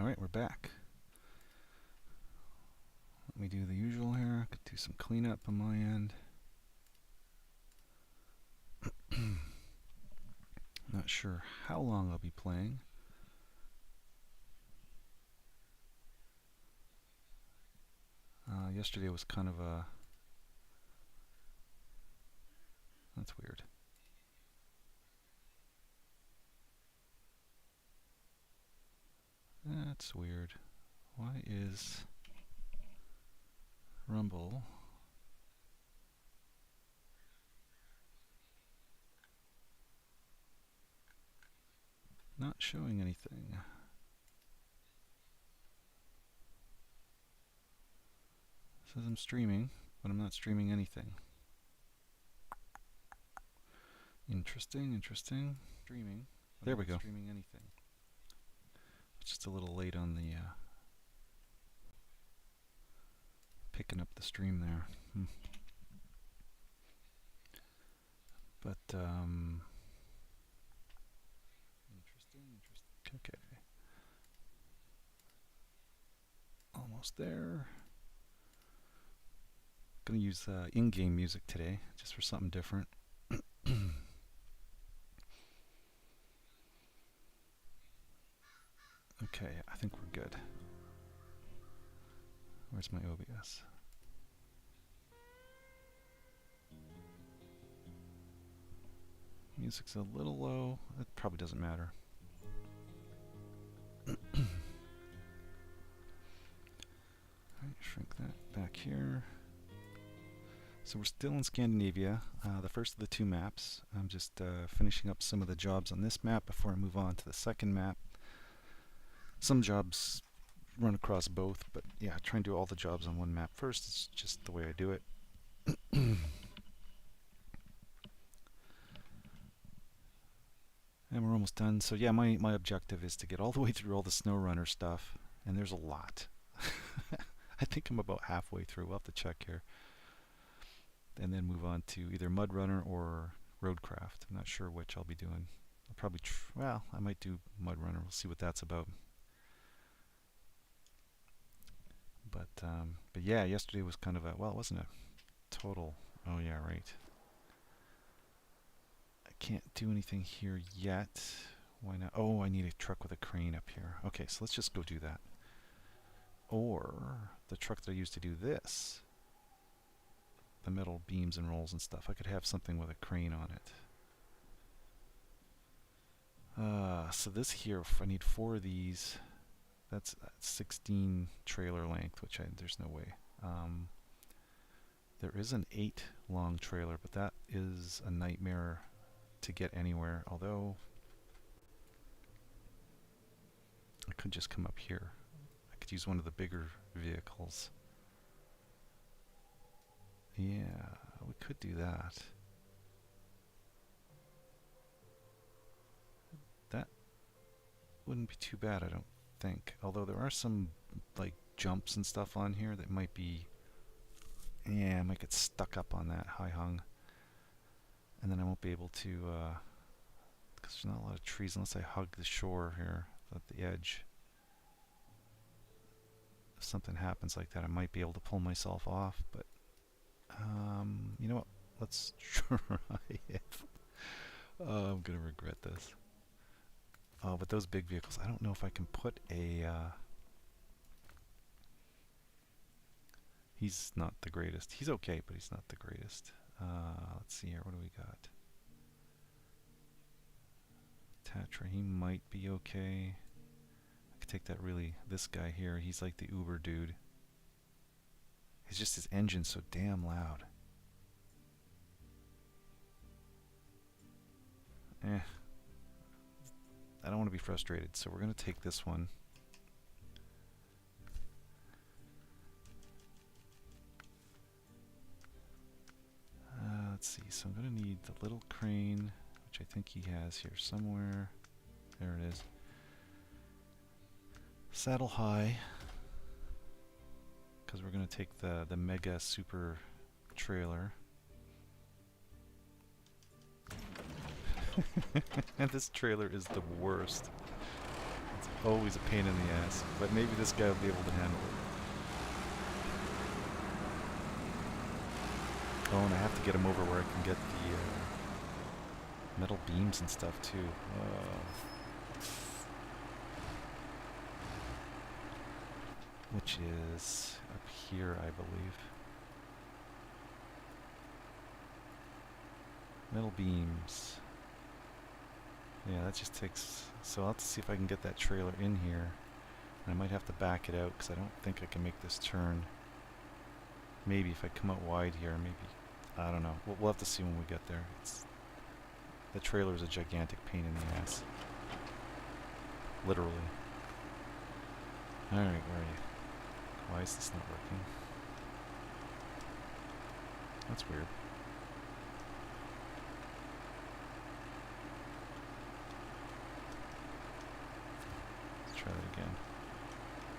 Alright, we're back. Let me do the usual here. Could do some cleanup on my end. Not sure how long I'll be playing. Yesterday was kind of a... That's weird. That's weird. Why is Rumble not showing anything? It says I'm streaming, but I'm not streaming anything. Interesting, interesting. Streaming. There we go. Streaming anything. It's just a little late on the picking up the stream there. But interesting. Okay. Almost there. Gonna use in-game music today, just for something different. Okay, I think we're good. Where's my OBS? Music's a little low. It probably doesn't matter. Alright, shrink that back here. So we're still in Scandinavia, the first of the two maps. I'm just finishing up some of the jobs on this map before I move on to the second map. Some jobs run across both, but yeah, try and do all the jobs on one map first. It's just the way I do it. And we're almost done. So yeah, my objective is to get all the way through all the SnowRunner stuff, and there's a lot. I think I'm about halfway through. We'll have to check here. And then move on to either MudRunner or Roadcraft. I'm not sure which I'll be doing. I'll probably, well, I might do MudRunner. We'll see what that's about. But yeah, yesterday was kind of a, well, it wasn't a total, oh yeah, right. I can't do anything here yet. Why not? Oh, I need a truck with a crane up here. Okay, so let's just go do that. Or the truck that I used to do this, the metal beams and rolls and stuff, I could have something with a crane on it. So this here, if I need 4 of these, that's 16 trailer length, which there's no way. There is an 8 long trailer, but that is a nightmare to get anywhere, although I could just come up here. I could use one of the bigger vehicles. Yeah, we could do that. That wouldn't be too bad, I don't think. Although there are some like jumps and stuff on here that might be, yeah, I might get stuck up on that high hung. And then I won't be able to, because there's not a lot of trees unless I hug the shore here at the edge. If something happens like that, I might be able to pull myself off, but you know what? Let's try it. Oh, I'm gonna regret this. Oh, but those big vehicles, I don't know if I can put a... he's not the greatest. He's okay, but he's not the greatest. Let's see here, what do we got? Tatra, he might be okay. I could take that this guy here, he's like the Uber dude. It's just his engine's so damn loud. I don't want to be frustrated, so we're going to take this one. Let's see, so I'm going to need the little crane, which I think he has here somewhere. There it is. Saddle high, because we're going to take the mega super trailer. And this trailer is the worst. It's always a pain in the ass, but maybe this guy will be able to handle it. Oh, and I have to get him over where I can get the metal beams and stuff too. Which is up here, I believe. Metal beams. Yeah, that just takes... So I'll have to see if I can get that trailer in here. And I might have to back it out because I don't think I can make this turn. Maybe if I come out wide here, maybe... I don't know. We'll have to see when we get there. The trailer is a gigantic pain in the ass. Literally. Alright, where are you? Why is this not working? That's weird. Let's try that again.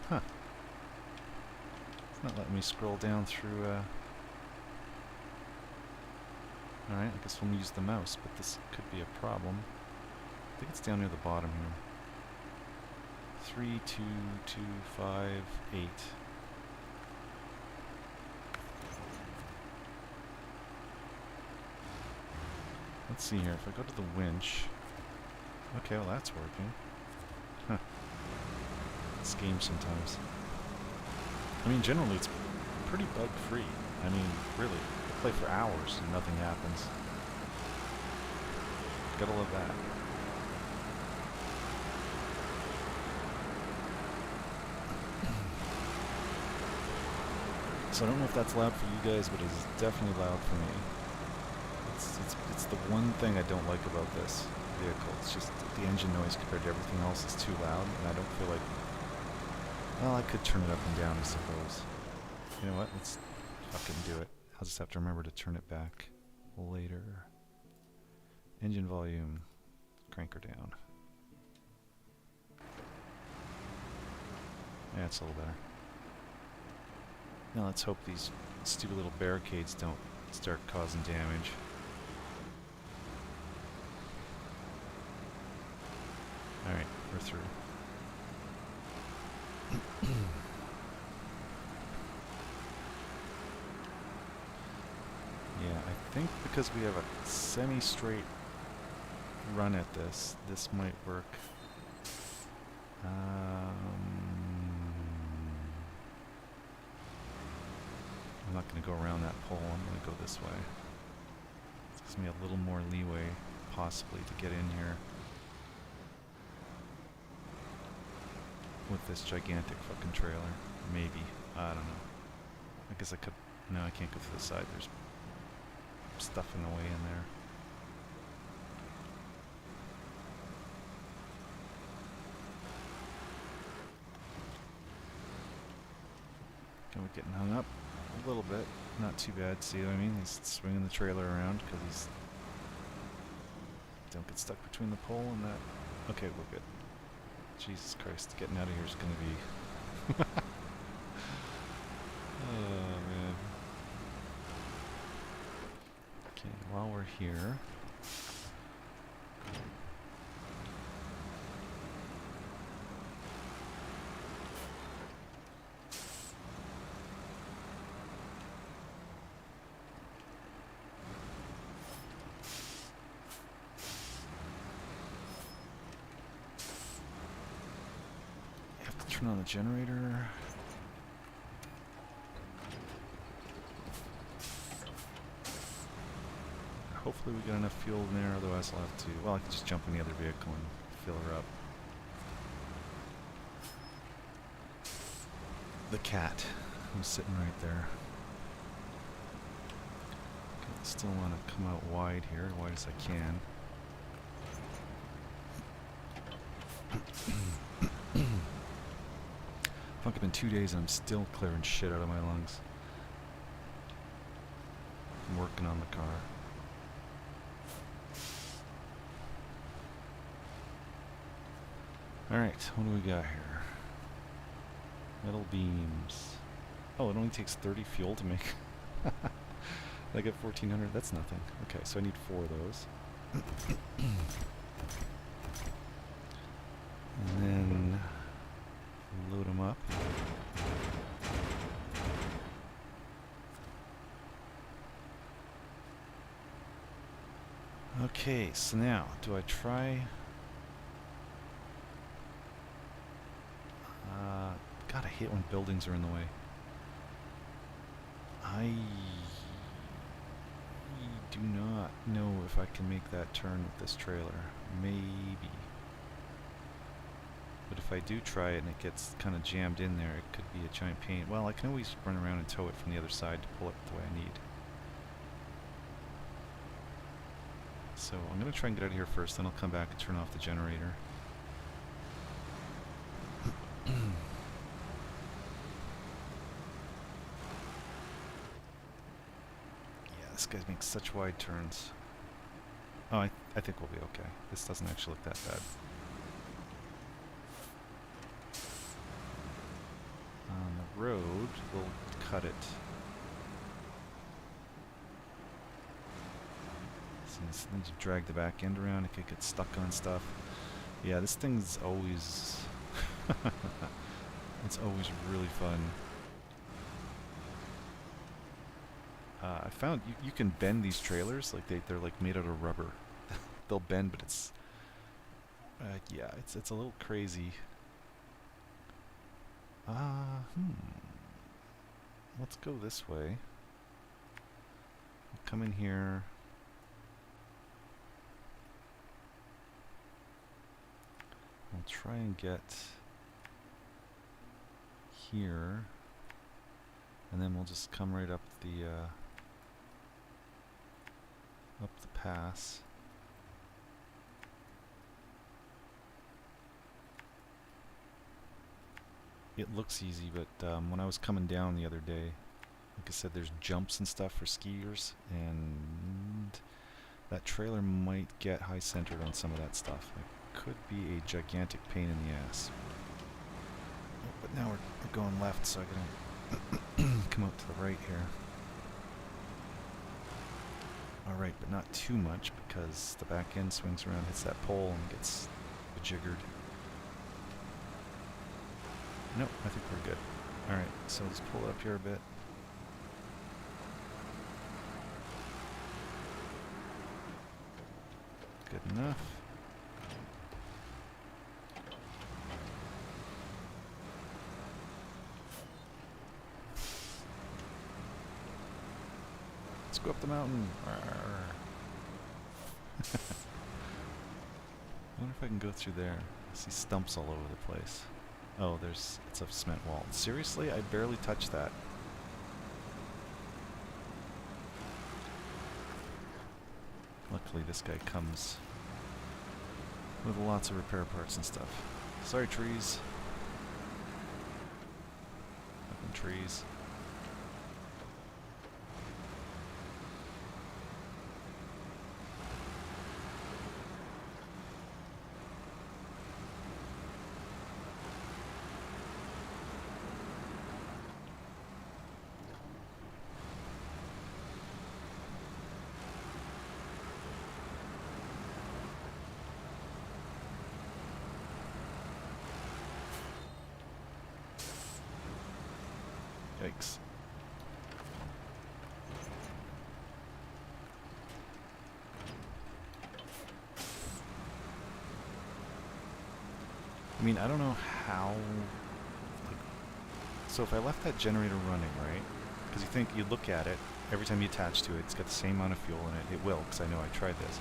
Huh. It's not letting me scroll down through, Alright, I guess we'll use the mouse, but this could be a problem. I think it's down near the bottom here. 3, 2, 2, 5, 8. Let's see here, if I go to the winch... Okay, well that's working. Huh. This game sometimes. I mean, generally it's pretty bug-free. I mean, really. I play for hours and nothing happens. Gotta love that. So I don't know if that's loud for you guys, but it is definitely loud for me. It's the one thing I don't like about this vehicle. It's just the engine noise compared to everything else is too loud, and I don't feel like... Well, I could turn it up and down, I suppose. You know what? Let's fucking do it. I'll just have to remember to turn it back later. Engine volume. Crank her down. Yeah, it's a little better. Now let's hope these stupid little barricades don't start causing damage. Alright, we're through. Yeah, I think because we have a semi-straight run at this, this might work. I'm not going to go around that pole, I'm going to go this way. It gives me a little more leeway, possibly, to get in here with this gigantic fucking trailer. Maybe. I don't know. I guess I could... No, I can't go through the side. There's stuff in the way in there. Kind of getting hung up a little bit. Not too bad. See what I mean? He's swinging the trailer around because he's... Don't get stuck between the pole and that. Okay, we're good. Jesus Christ, getting out of here is going to be... Oh, man. Okay, while we're here... Turn on the generator. Hopefully we get enough fuel in there, otherwise I'll have to... Well, I can just jump in the other vehicle and fill her up. The cat, who's sitting right there. Okay, I still want to come out wide here, wide as I can. Fuck, it's been 2 days and I'm still clearing shit out of my lungs. I'm working on the car. Alright, what do we got here? Metal beams. Oh, it only takes 30 fuel to make... I get 1,400? That's nothing. Okay, so I need 4 of those. And then... Okay, so now, do I try... God, I hate when buildings are in the way. I do not know if I can make that turn with this trailer. Maybe. But if I do try it and it gets kind of jammed in there, it could be a giant pain. Well, I can always run around and tow it from the other side to pull it the way I need. So I'm going to try and get out of here first, then I'll come back and turn off the generator. This guy makes such wide turns. Oh, I think we'll be okay. This doesn't actually look that bad. On the road, we'll cut it. So need to drag the back end around. It could get stuck on stuff. Yeah, this thing's always... it's always really fun. I found you can bend these trailers, like they're like made out of rubber. They'll bend, but it's yeah, it's a little crazy. Let's go this way. We'll come in here. We'll try and get here, and then we'll just come right up the pass. It looks easy, but when I was coming down the other day, like I said, there's jumps and stuff for skiers, and that trailer might get high centered on some of that stuff. It could be a gigantic pain in the ass. Oh, but now we're going left, so I gotta come out to the right here. Alright, but not too much, because the back end swings around, hits that pole, and gets jiggered. Nope, I think we're good. Alright, so let's pull it up here a bit. Good enough. Let's go up the mountain. I wonder if I can go through there. I see stumps all over the place. Oh, it's a cement wall. Seriously? I barely touched that. Luckily this guy comes with lots of repair parts and stuff. Sorry, trees. Fucking trees. Yikes. I mean, I don't know how... Like, so if I left that generator running, right? Because you look at it, every time you attach to it, it's got the same amount of fuel in it. It will, because I know I tried this.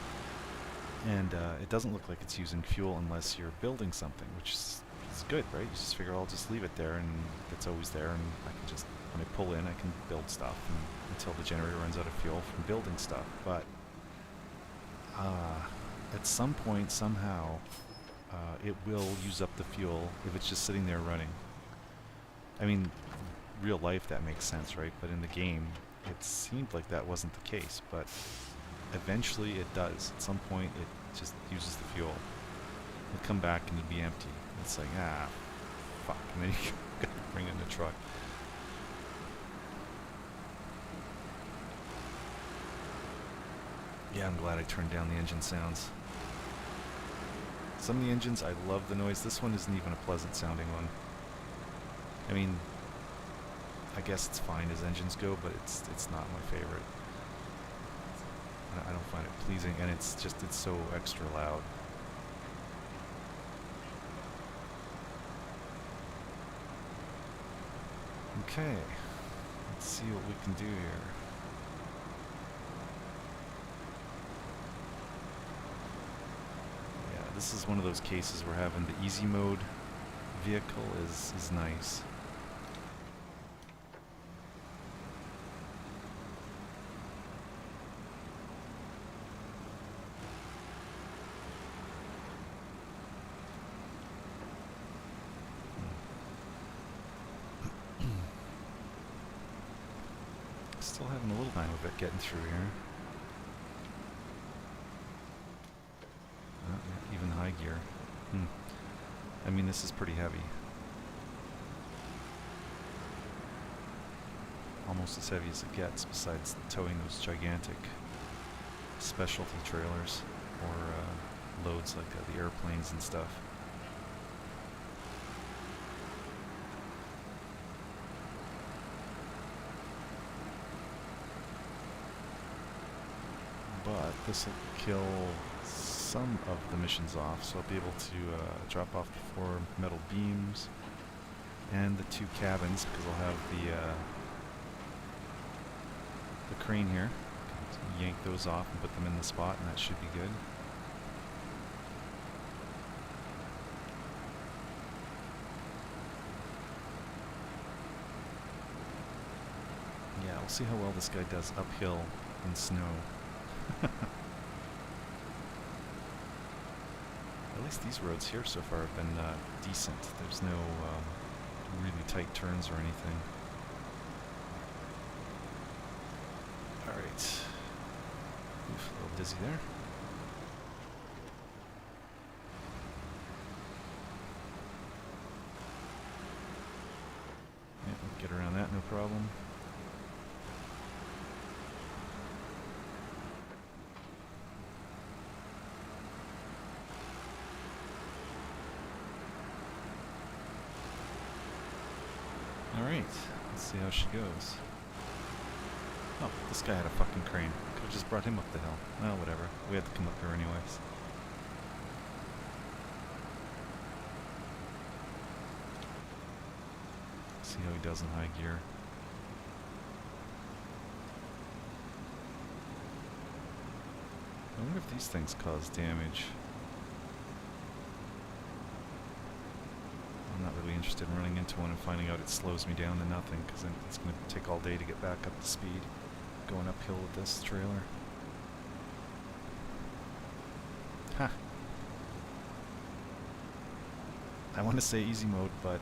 And it doesn't look like it's using fuel unless you're building something, which is good, right? You just figure I'll just leave it there, and it's always there, and I can just, when I pull in, I can build stuff until the generator runs out of fuel from building stuff. But at some point, somehow, it will use up the fuel if it's just sitting there running. I mean, real life that makes sense, right? But in the game, it seemed like that wasn't the case, but eventually it does. At some point, it just uses the fuel. It'll come back and it'll be empty. It's like, fuck, and then you gotta bring in the truck. Yeah, I'm glad I turned down the engine sounds. Some of the engines, I love the noise. This one isn't even a pleasant sounding one. I mean, I guess it's fine as engines go, but it's not my favorite. I don't find it pleasing, and it's so extra loud. Okay, let's see what we can do here. Yeah, this is one of those cases where having the easy mode vehicle is nice. Still having a little time of it getting through here. Yeah, even high gear. I mean, this is pretty heavy. Almost as heavy as it gets, besides towing those gigantic specialty trailers or loads like the airplanes and stuff. But this will kill some of the missions off, so I'll be able to drop off the 4 metal beams and the 2 cabins, because I'll have the crane here. Yank those off and put them in the spot, and that should be good. Yeah, we'll see how well this guy does uphill in snow. At least these roads here so far have been decent. There's no really tight turns or anything. Alright. Oof, a little dizzy there. Yeah, we can get around that, no problem. Alright, let's see how she goes. Oh, this guy had a fucking crane. Could've just brought him up the hill. Well, whatever. We had to come up here anyways. See how he does in high gear. I wonder if these things cause damage. I'm not really interested in running into one and finding out it slows me down to nothing, because then it's going to take all day to get back up to speed going uphill with this trailer. Ha! I want to say easy mode, but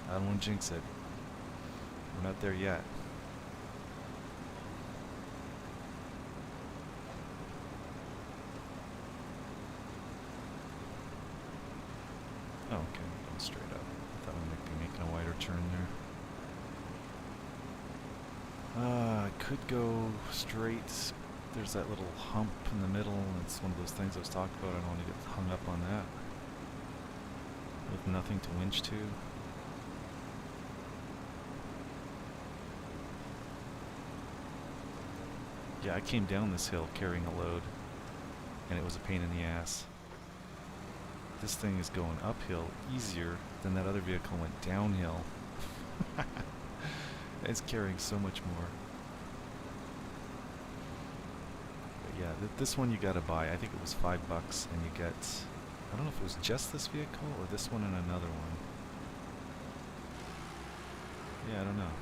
I don't want to jinx it. We're not there yet. Oh, okay, going straight up. I thought we might be making a wider turn there. I could go straight. There's that little hump in the middle, and it's one of those things I was talking about. I don't want to get hung up on that. With nothing to winch to. Yeah, I came down this hill carrying a load, and it was a pain in the ass. This thing is going uphill easier than that other vehicle went downhill. It's carrying so much more. But yeah, this one you gotta buy. I think it was $5, and you get, I don't know if it was just this vehicle or this one and another one. Yeah, I don't know.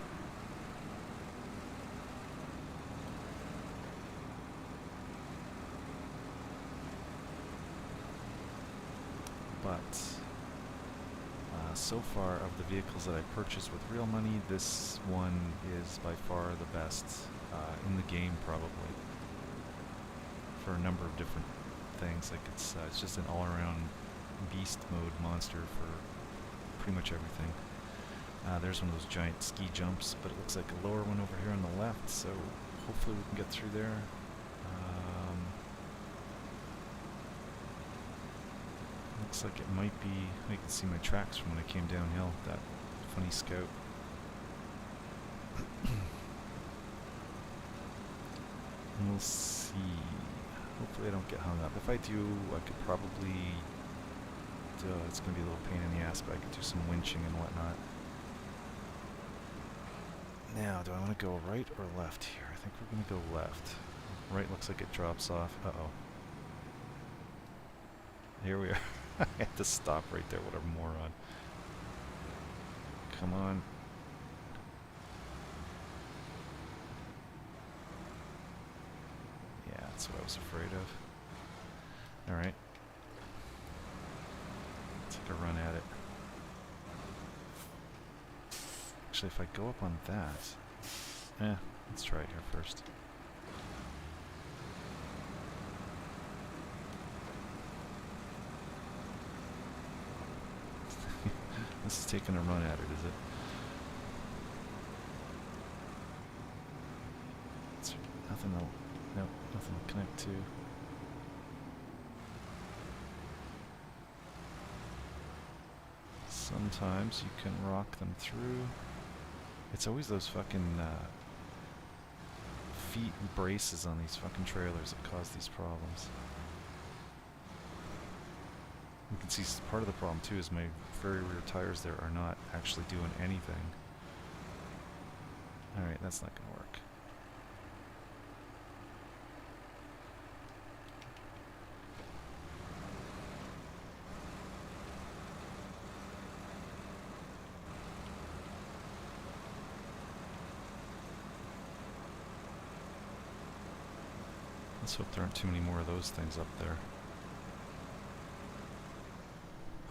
But so far of the vehicles that I purchased with real money, this one is by far the best in the game, probably, for a number of different things. Like it's just an all-around beast mode monster for pretty much everything. There's one of those giant ski jumps, but it looks like a lower one over here on the left, so hopefully we can get through there. Looks like it might be, I can see my tracks from when I came downhill, that funny scout. We'll see. Hopefully I don't get hung up. If I do, I could probably... it's going to be a little pain in the ass, but I could do some winching and whatnot. Now, do I want to go right or left here? I think we're going to go left. Right looks like it drops off. Uh-oh. Here we are. I had to stop right there. What a moron. Come on. Yeah, that's what I was afraid of. Alright. Let's take a run at it. Actually, if I go up on that... let's try it here first. This is taking a run at it, is it? It's nothing to... Nope, nothing to connect to. Sometimes you can rock them through. It's always those fucking feet and braces on these fucking trailers that cause these problems. You can see part of the problem too is my very rear tires there are not actually doing anything. Alright, that's not going to work. Let's hope there aren't too many more of those things up there.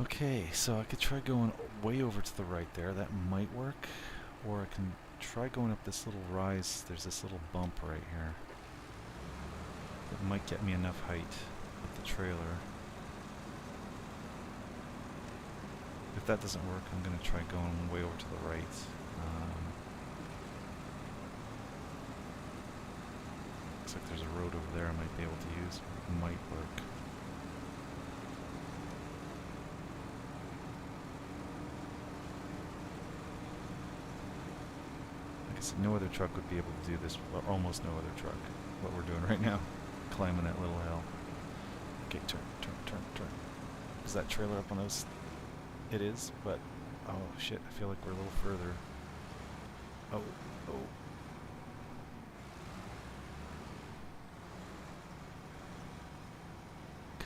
Okay, so I could try going way over to the right there. That might work. Or I can try going up this little rise. There's this little bump right here. That might get me enough height with the trailer. If that doesn't work, I'm going to try going way over to the right. Looks like there's a road over there I might be able to use. Might work. Like I said, no other truck would be able to do this, or almost no other truck. What we're doing right now. Climbing that little hill. Okay, turn. Is that trailer up on those? It is, but... oh shit, I feel like we're a little further. Oh.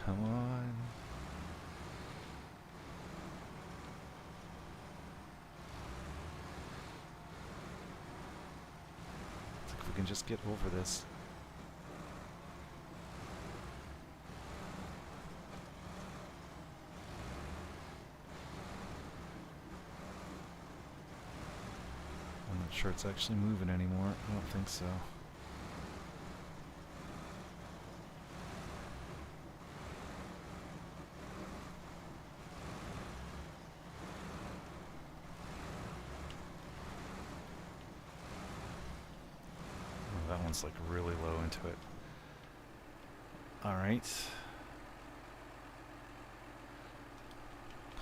Come on. It's like if we can just get over this. I'm not sure it's actually moving anymore. I don't think so. That one's like really low into it. Alright.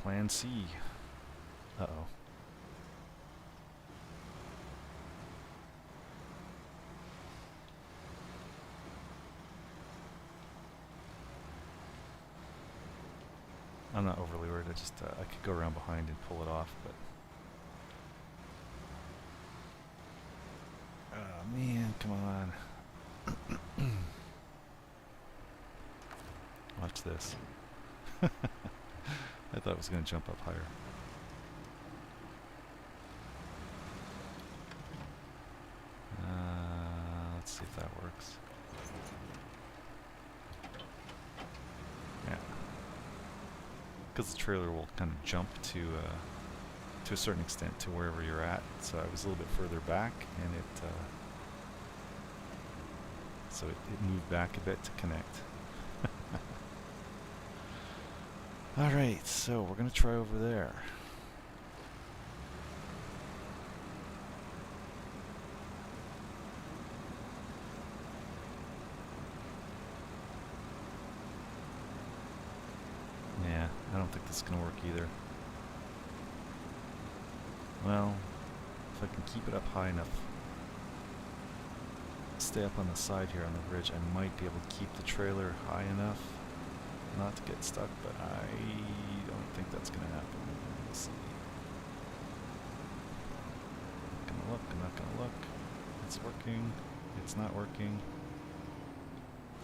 Plan C. Uh-oh. I'm not overly worried. I just I could go around behind and pull it off, but oh man, come on. Watch this. I thought it was going to jump up higher. Let's see if that works. Yeah. Because the trailer will kind of jump to a certain extent to wherever you're at. So I was a little bit further back, and so it moved back a bit to connect. Alright, so we're going to try over there. Yeah, I don't think this is going to work either. Well, if I can keep it up high enough. stay up on the side here on the ridge, I might be able to keep the trailer high enough not to get stuck, but I don't think that's going to happen. Let's see. I'm not gonna look. It's working. It's not working.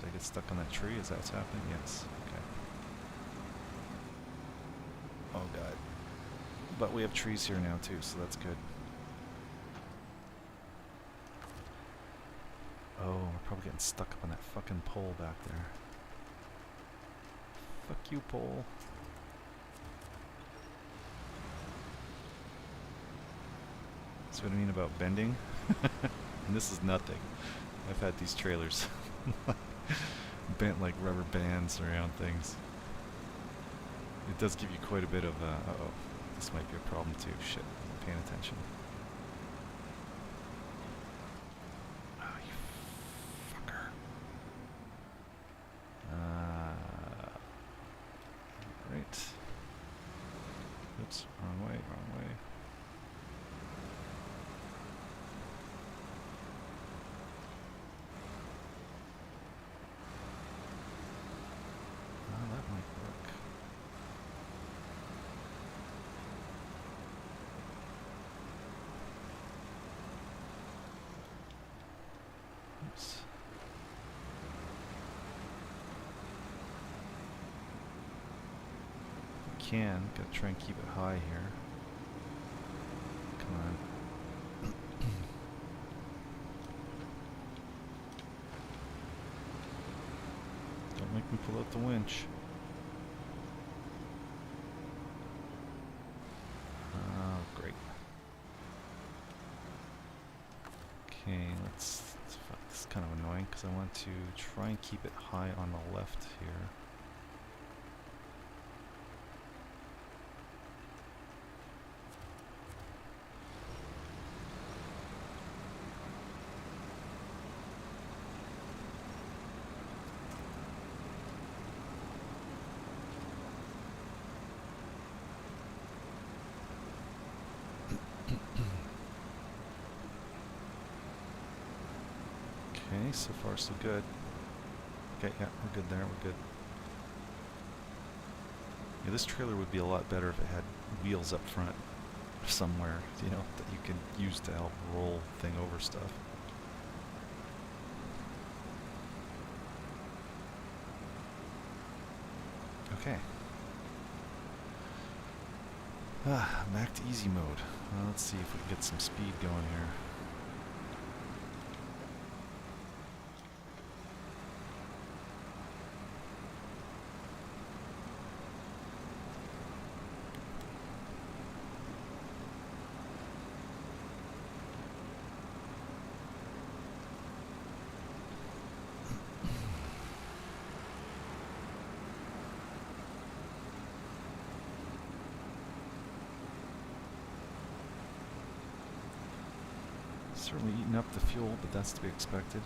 Did I get stuck on that tree? Is that what's happening? Yes. Okay. Oh god. But we have trees here now too, so that's good. Oh, we're probably getting stuck up on that fucking pole back there. Fuck you, pole. That's what I mean about bending. And this is nothing. I've had these trailers bent like rubber bands around things. It does give you quite a bit of, uh-oh, this might be a problem too. Shit, I'm paying attention. Oh, you fucker. Right. Oops, wrong way, wrong way. That might work. Oops. Can. Gotta try and keep it high here. Come on. Don't make me pull out the winch. Oh, great. Okay, let's fuck, this is kind of annoying because I want to try and keep it high on the left here. Okay, so far so good. Okay, yeah, we're good there, we're good. Yeah, this trailer would be a lot better if it had wheels up front somewhere, you know, that you could use to help roll thing over stuff. Okay. Back to easy mode. Let's see if we can get some speed going here. Certainly eating up the fuel, but that's to be expected.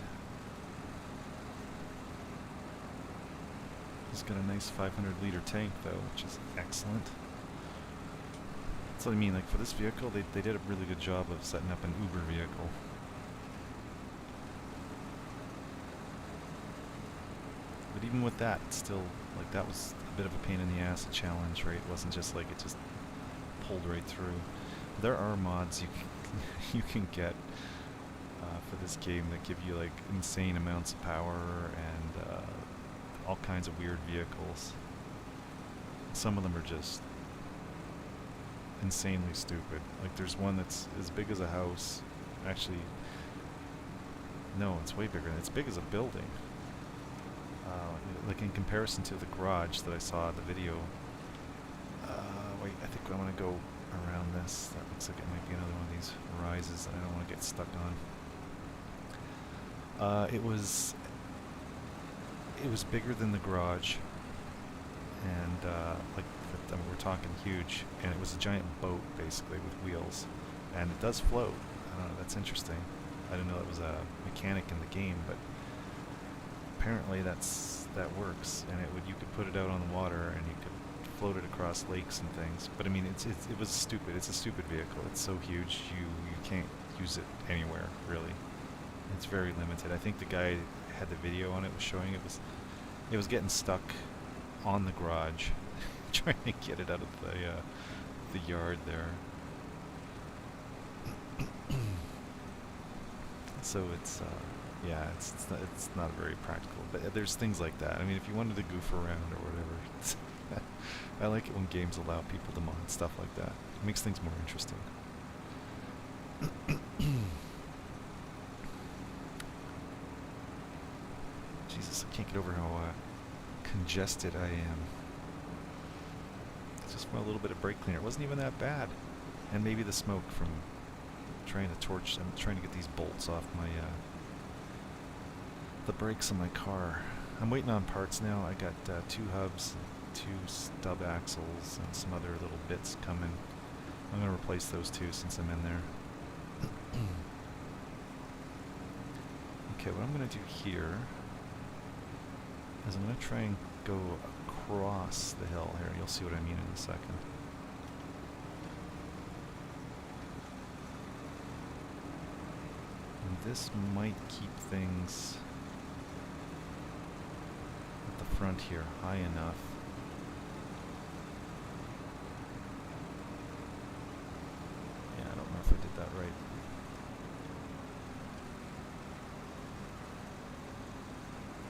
He's got a nice 500-liter tank, though, which is excellent. That's what I mean, like, for this vehicle, they did a really good job of setting up an Uber vehicle. But even with that, it's still, like, that was a bit of a pain in the ass, a challenge, right? It wasn't just like it just pulled right through. There are mods you can get for this game that give you like insane amounts of power and all kinds of weird vehicles. Some of them are just insanely stupid. Like there's one that's as big as a house. Actually, no, it's way bigger. It's big as a building. Like in comparison to the garage that I saw in the video. Wait, I think I want to go around this. That looks like it might be another one of these rises that I don't want to get stuck on. It was bigger than the garage, and like I mean, we're talking huge, and it was a giant boat basically with wheels, and it does float. I don't know, that's interesting. I didn't know it was a mechanic in the game, but apparently that works, and you could put it out on the water and you could float it across lakes and things. But I mean, it was stupid. It's a stupid vehicle. It's so huge you can't use it anywhere really. It's very limited. I think the guy had the video on it, was showing it was getting stuck on the garage, trying to get it out of the yard there. So it's yeah, it's not very practical. But there's things like that. I mean, if you wanted to goof around or whatever, I like it when games allow people to mod stuff like that. It makes things more interesting. Jesus, I can't get over how congested I am. It's just a little bit of brake cleaner. It wasn't even that bad. And maybe the smoke from trying to torch. I'm trying to get these bolts off my the brakes on my car. I'm waiting on parts now. I got 2 hubs, 2 stub axles, and some other little bits coming. I'm going to replace those 2 since I'm in there. Okay, what I'm going to do here is I'm going to try and go across the hill here. You'll see what I mean in a second. And this might keep things at the front here high enough. Yeah, I don't know if I did that right.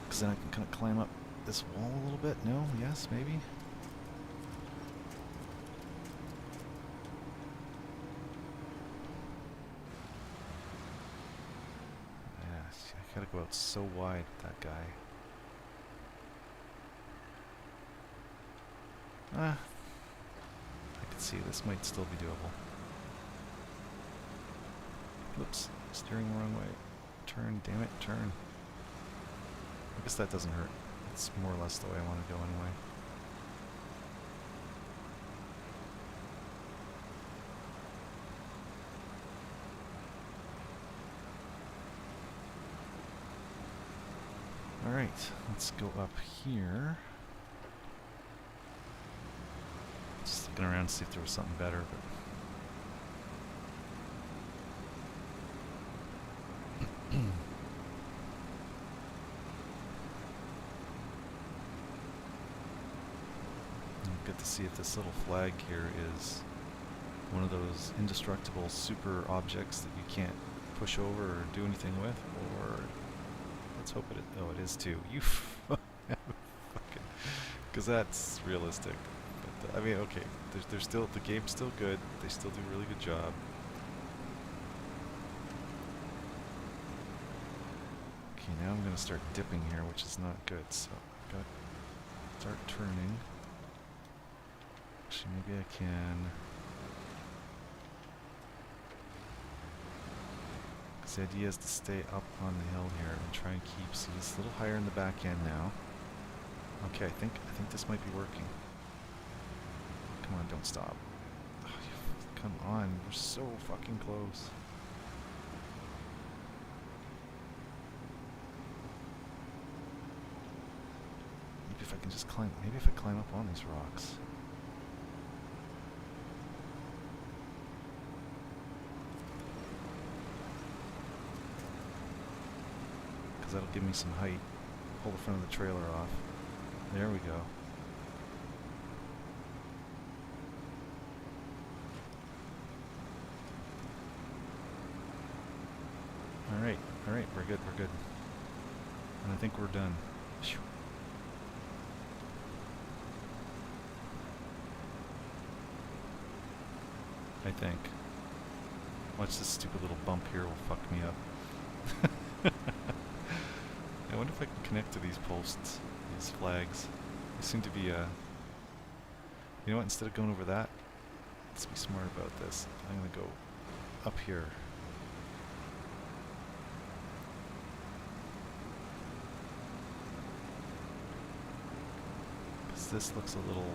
Because then I can kind of climb up this wall a little bit. No? Yes? Maybe? Yeah, I gotta go out so wide with that guy. Ah. I can see this might still be doable. Whoops. Steering the wrong way. Turn, damn it, turn. I guess that doesn't hurt. It's more or less the way I want to go anyway. Alright, let's go up here. Just looking around to see if there was something better, but good to see if this little flag here is one of those indestructible super objects that you can't push over or do anything with, or let's hope it is. Oh, it is too. You fucking, because that's realistic. But I mean, okay, there's still, the game's still good. They still do a really good job. Okay, now I'm gonna start dipping here, which is not good. So I've got to start turning. Actually, maybe I can. Because the idea is to stay up on the hill here and try and keep. See, it's a little higher in the back end now. Okay, I think this might be working. Come on, don't stop. Oh, come on, we're so fucking close. Maybe if I can just climb. Maybe if I climb up on these rocks. That'll give me some height. Pull the front of the trailer off. There we go. Alright, we're good, we're good. And I think we're done. Whew. I think. Watch this stupid little bump here will fuck me up. I wonder if I can connect to these posts, these flags. They seem to be, you know what, instead of going over that, let's be smart about this. I'm going to go up here. Because this looks a little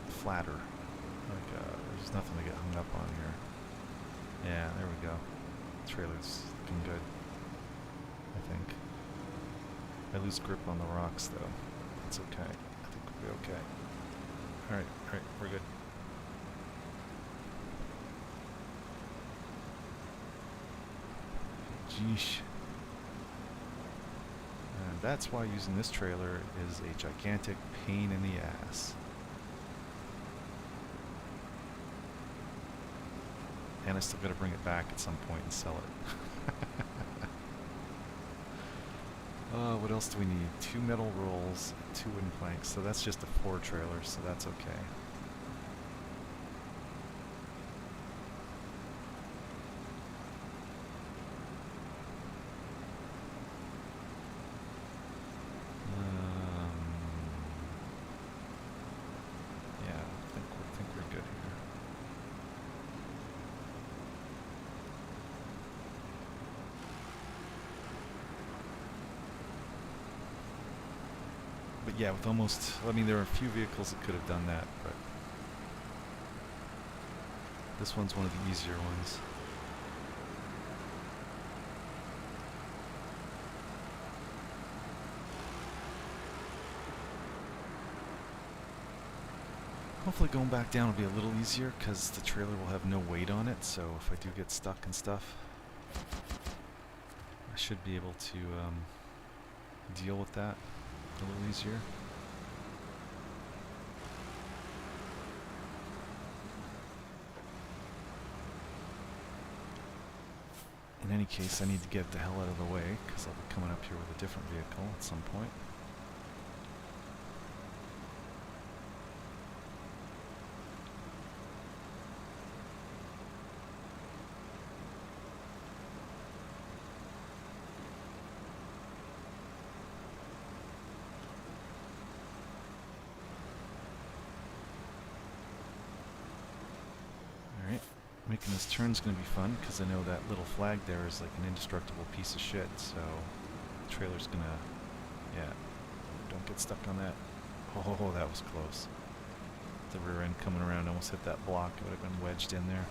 flatter. Like, there's nothing to get hung up on here. Yeah, there we go. The trailer's looking good. I think. I lose grip on the rocks though. It's okay. I think we'll be okay. Alright, we're good. Jeesh. And that's why using this trailer is a gigantic pain in the ass. And I still gotta bring it back at some point and sell it. What else do we need? 2 metal rolls, 2 wooden planks. So that's just a 4 trailer, so that's okay. Yeah, I think we're good here. But yeah, with almost, I mean, there are a few vehicles that could have done that, but this one's one of the easier ones. Hopefully going back down will be a little easier because the trailer will have no weight on it, so if I do get stuck and stuff, I should be able to deal with that a little easier. In any case, I need to get the hell out of the way because I'll be coming up here with a different vehicle at some point. Making this turn is going to be fun because I know that little flag there is like an indestructible piece of shit, so the trailer's going to, yeah, don't get stuck on that. Oh, that was close. The rear end coming around almost hit that block. It would have been wedged in there.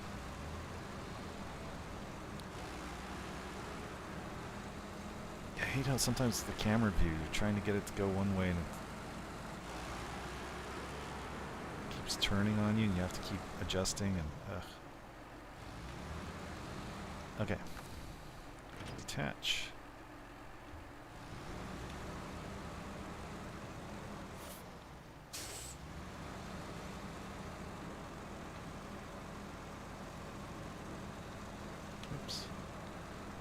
I hate how sometimes the camera view, you're trying to get it to go one way and it keeps turning on you and you have to keep adjusting and ugh. Okay. Detach. Oops.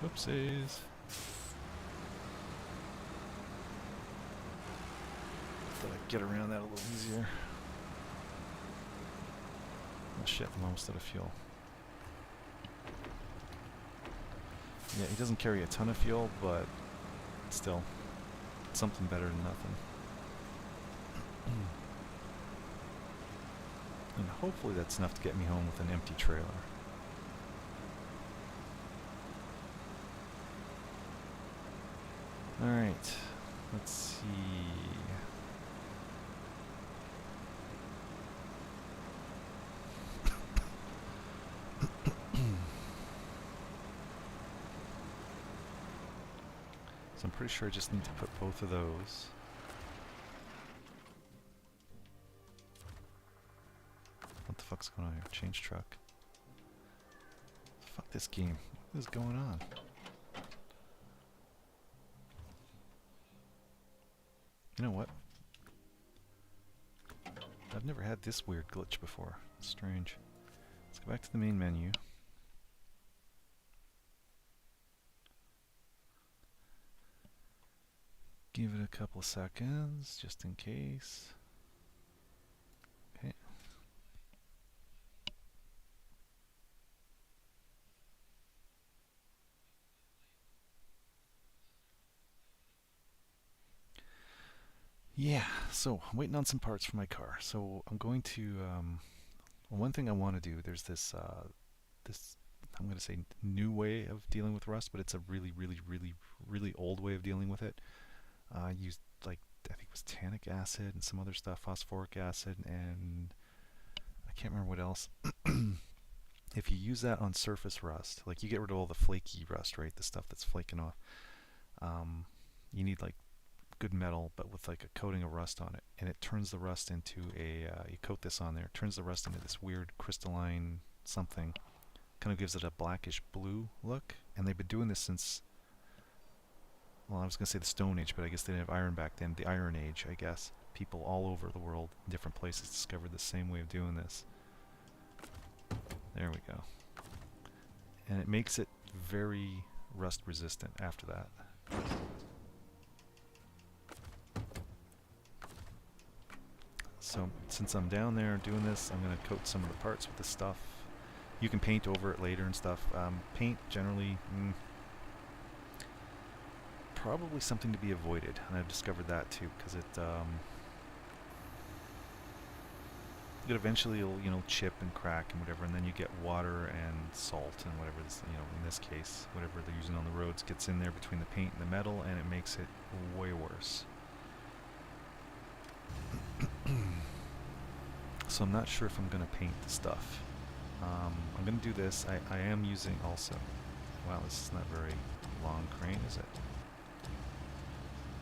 Oopsies. Thought I'd get around that a little easier. Oh shit, I'm almost out of fuel. Yeah, he doesn't carry a ton of fuel, but still, something better than nothing. And hopefully that's enough to get me home with an empty trailer. Alright, let's see. So I'm pretty sure I just need to put both of those. What the fuck's going on here? Change truck. Fuck this game. What is going on? You know what? I've never had this weird glitch before. It's strange. Let's go back to the main menu. Give it a couple of seconds, just in case. Okay. Yeah, so I'm waiting on some parts for my car. So I'm going to, well, one thing I want to do, there's this, I'm going to say new way of dealing with rust, but it's a really, really, really, really old way of dealing with it. I used like, I think it was tannic acid and some other stuff, phosphoric acid, and I can't remember what else. If you use that on surface rust, like you get rid of all the flaky rust, right? The stuff that's flaking off. You need like good metal, but with like a coating of rust on it, and it turns the rust into a, you coat this on there, it turns the rust into this weird crystalline something, kind of gives it a blackish blue look, and they've been doing this since well, I was going to say the Stone Age, but I guess they didn't have iron back then. The Iron Age, I guess. People all over the world, in different places, discovered the same way of doing this. There we go. And it makes it very rust resistant after that. So since I'm down there doing this, I'm going to coat some of the parts with this stuff. You can paint over it later and stuff. Paint generally, probably something to be avoided, and I've discovered that too, because it eventually will, you know, chip and crack and whatever, and then you get water and salt and whatever this, you know, in this case, whatever they're using on the roads gets in there between the paint and the metal, and it makes it way worse. So I'm not sure if I'm going to paint the stuff. I'm going to do this. I am using also... Wow, this is not very long crane, is it?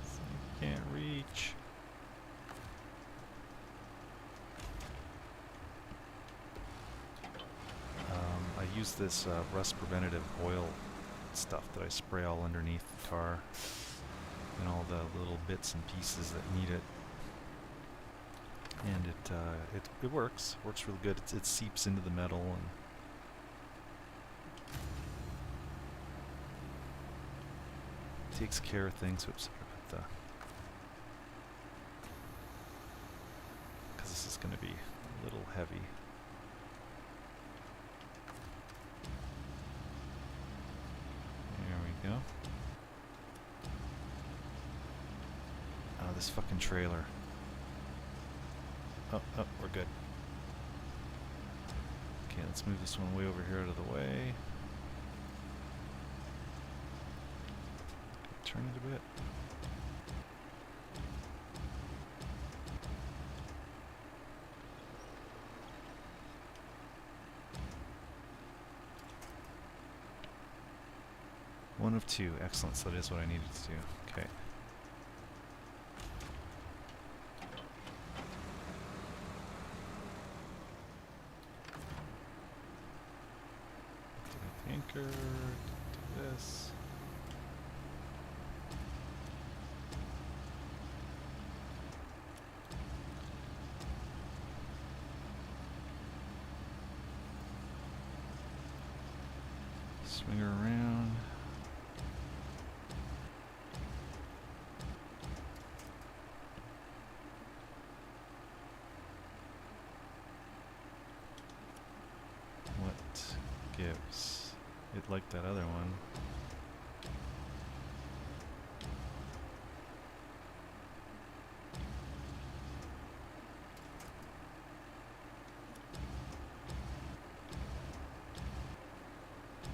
So you can't reach. I use this rust preventative oil stuff that I spray all underneath the car and all the little bits and pieces that need it. And it works real good. It seeps into the metal and takes care of things. Oops, because this is going to be a little heavy. There we go. Oh, this fucking trailer. Oh, we're good. Okay, let's move this one way over here out of the way. Turn it a bit. One of two. Excellent. So that is what I needed to do. Okay. Anchor, do this. Swing her around. What gives? It like that other one.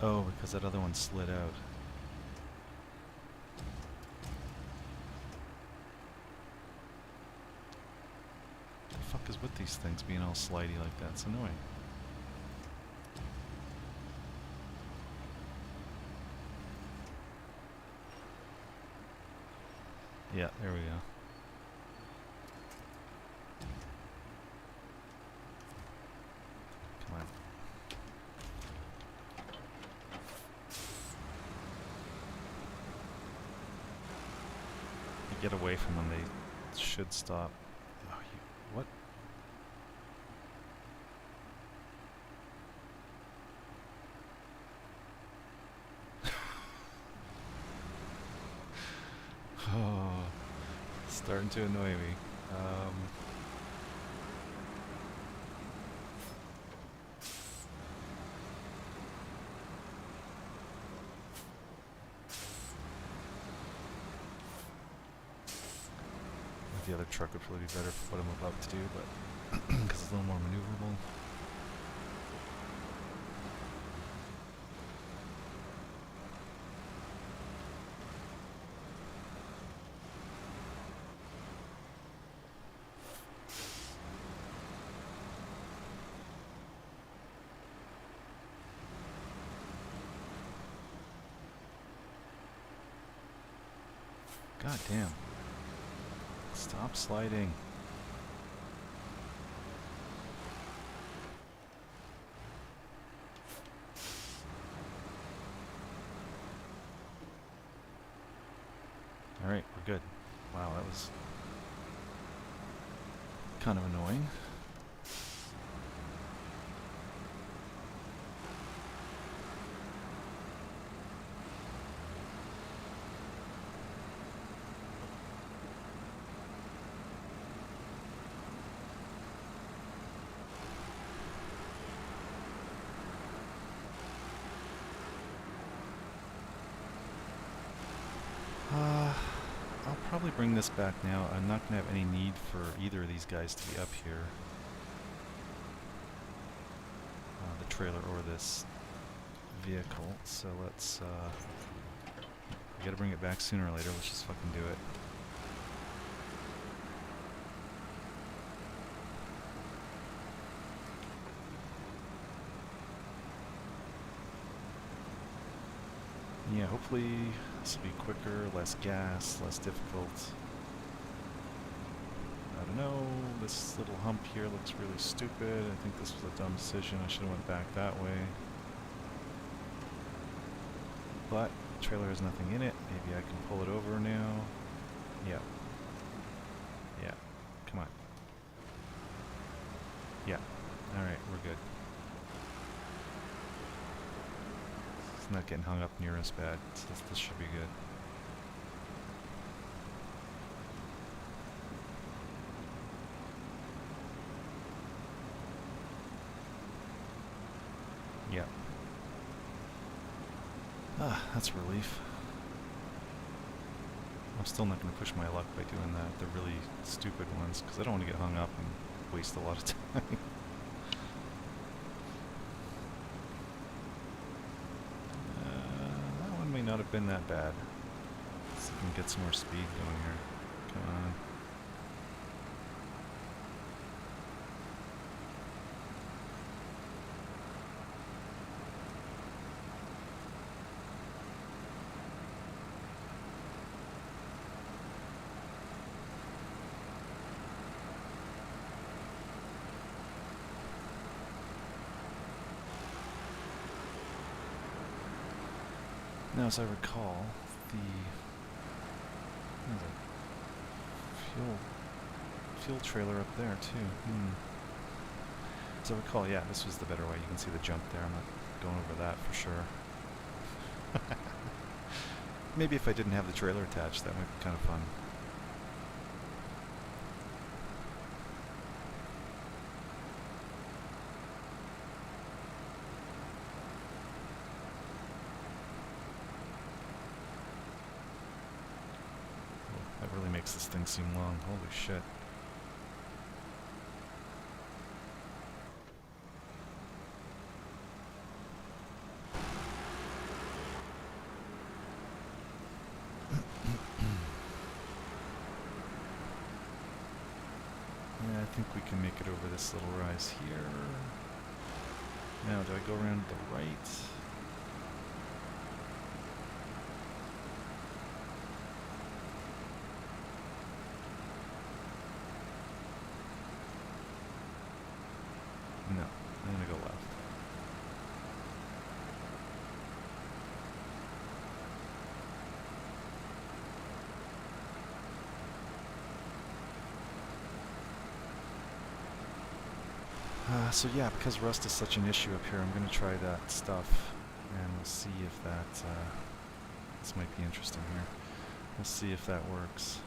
Oh, because that other one slid out. The fuck is with these things being all slidey like that? It's annoying. Yeah, there we go. Come on. You get away from them, they should stop. Oh, what? Oh. Starting to annoy me. The other truck would probably be better for what I'm about to do, but because it's a little more maneuverable. God damn. Stop sliding. is kind of annoying. I'll probably bring this back now. I'm not going to have any need for either of these guys to be up here. The trailer or this vehicle. So let's, we gotta bring it back sooner or later. Let's just fucking do it. Yeah, hopefully this will be quicker, less gas, less difficult. I don't know, this little hump here looks really stupid. I think this was a dumb decision. I should have went back that way. But the trailer has nothing in it. Maybe I can pull it over now. Yeah. Yeah. Come on. Yeah. Alright, we're good. It's not getting hung up near us bad, so this should be good. Yeah. Ah, that's a relief. I'm still not going to push my luck by doing the really stupid ones, because I don't want to get hung up and waste a lot of time. That one may not have been that bad. Let's see if we can get some more speed going here. Come on. Now, as I recall, there's a fuel trailer up there too. As I recall, yeah, this was the better way. You can see the jump there. I'm not going over that for sure. Maybe if I didn't have the trailer attached, that might be kind of fun. That really makes this thing seem long. Holy shit. Yeah, I think we can make it over this little rise here. Now, do I go around to the right? No, I'm gonna go left. So yeah, because rust is such an issue up here, I'm gonna try that stuff, and we'll see if that, this might be interesting here. We'll see if that works.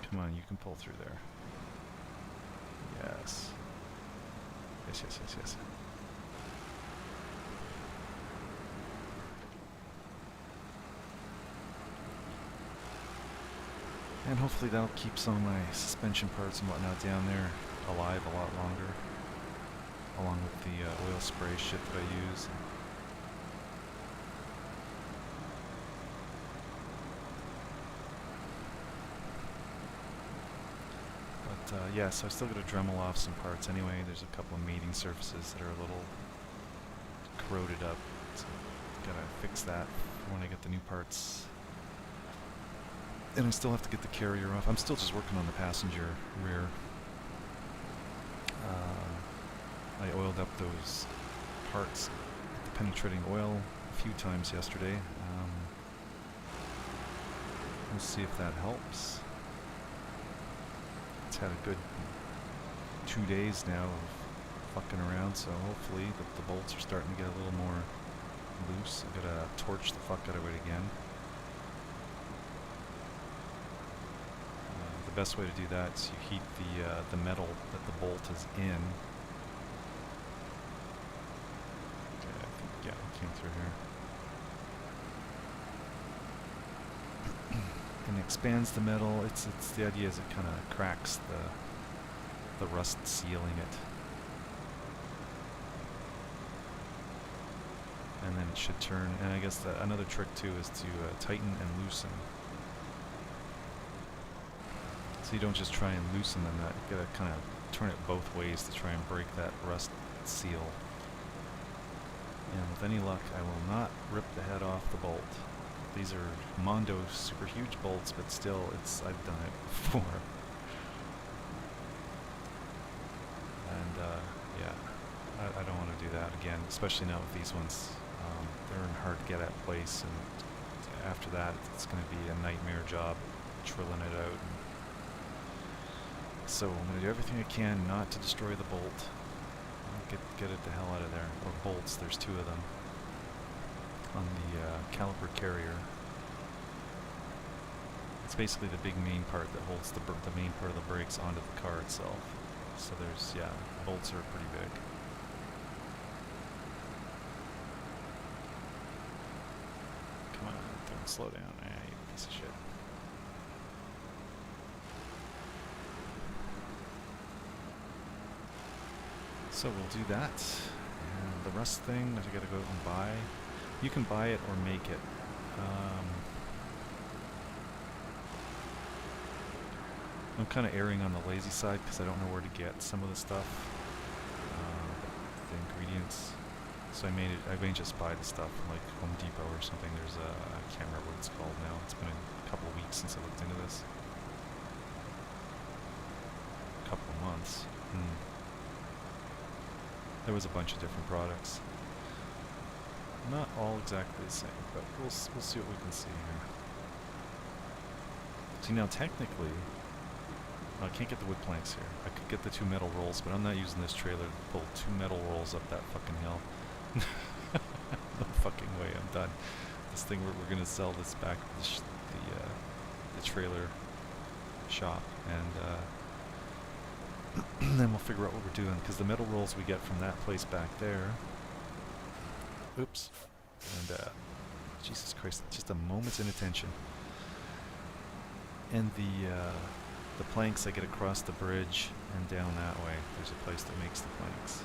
Come on, you can pull through there. Yes. Yes, yes, yes, yes. And hopefully that'll keep some of my suspension parts and whatnot down there alive a lot longer, along with the oil spray shit that I use. But yeah, so I still got to Dremel off some parts anyway. There's a couple of mating surfaces that are a little corroded up, so gotta fix that when I get the new parts. And I still have to get the carrier off. I'm still just working on the passenger rear. I oiled up those parts, the penetrating oil, a few times yesterday. We'll see if that helps. It's had a good 2 days now of fucking around, so hopefully the bolts are starting to get a little more loose. I'm gonna torch the fuck out of it again. The best way to do that is you heat the metal that the bolt is in. Okay, I think, yeah, it came through here. And expands the metal. It's the idea is it kind of cracks the rust sealing it. And then it should turn. And I guess another trick too is to tighten and loosen. So you don't just try and loosen them. You gotta kind of turn it both ways to try and break that rust seal. And with any luck, I will not rip the head off the bolt. These are Mondo super huge bolts, but still, I've done it before. And yeah, I don't want to do that again, especially not with these ones. They're in hard to get at place, and after that, it's going to be a nightmare job trilling it out. So I'm going to do everything I can not to destroy the bolt. Get it the hell out of there. Or bolts, there's 2 of them on the caliper carrier. It's basically the big main part that holds the main part of the brakes onto the car itself. So there's, yeah, bolts are pretty big. Come on, don't slow down, you piece of shit. So we'll do that. And the rust thing that I gotta go out and buy. You can buy it or make it. I'm kind of erring on the lazy side because I don't know where to get some of the stuff, the ingredients. So I may just buy the stuff from like Home Depot or something. There's I can't remember what it's called now. It's been a couple of weeks since I looked into this. A couple of months. There was a bunch of different products. Not all exactly the same, but we'll see what we can see here. See, now technically, I can't get the wood planks here. I could get the 2 metal rolls, but I'm not using this trailer to pull 2 metal rolls up that fucking hill. No fucking way, I'm done. This thing, we're gonna sell this back to the trailer shop, and then we'll figure out what we're doing, because the metal rolls we get from that place back there. Oops. And, Jesus Christ, just a moment's inattention. And the planks I get across the bridge and down that way. There's a place that makes the planks.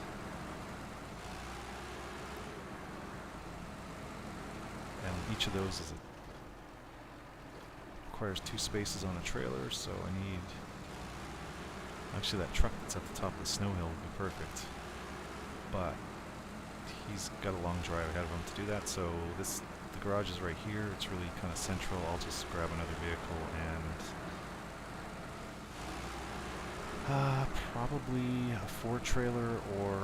And each of those requires 2 spaces on a trailer, so I need... Actually, that truck that's at the top of the snow hill would be perfect. But he's got a long drive ahead of him to do that, so the garage is right here. It's really kind of central. I'll just grab another vehicle and probably a 4-trailer or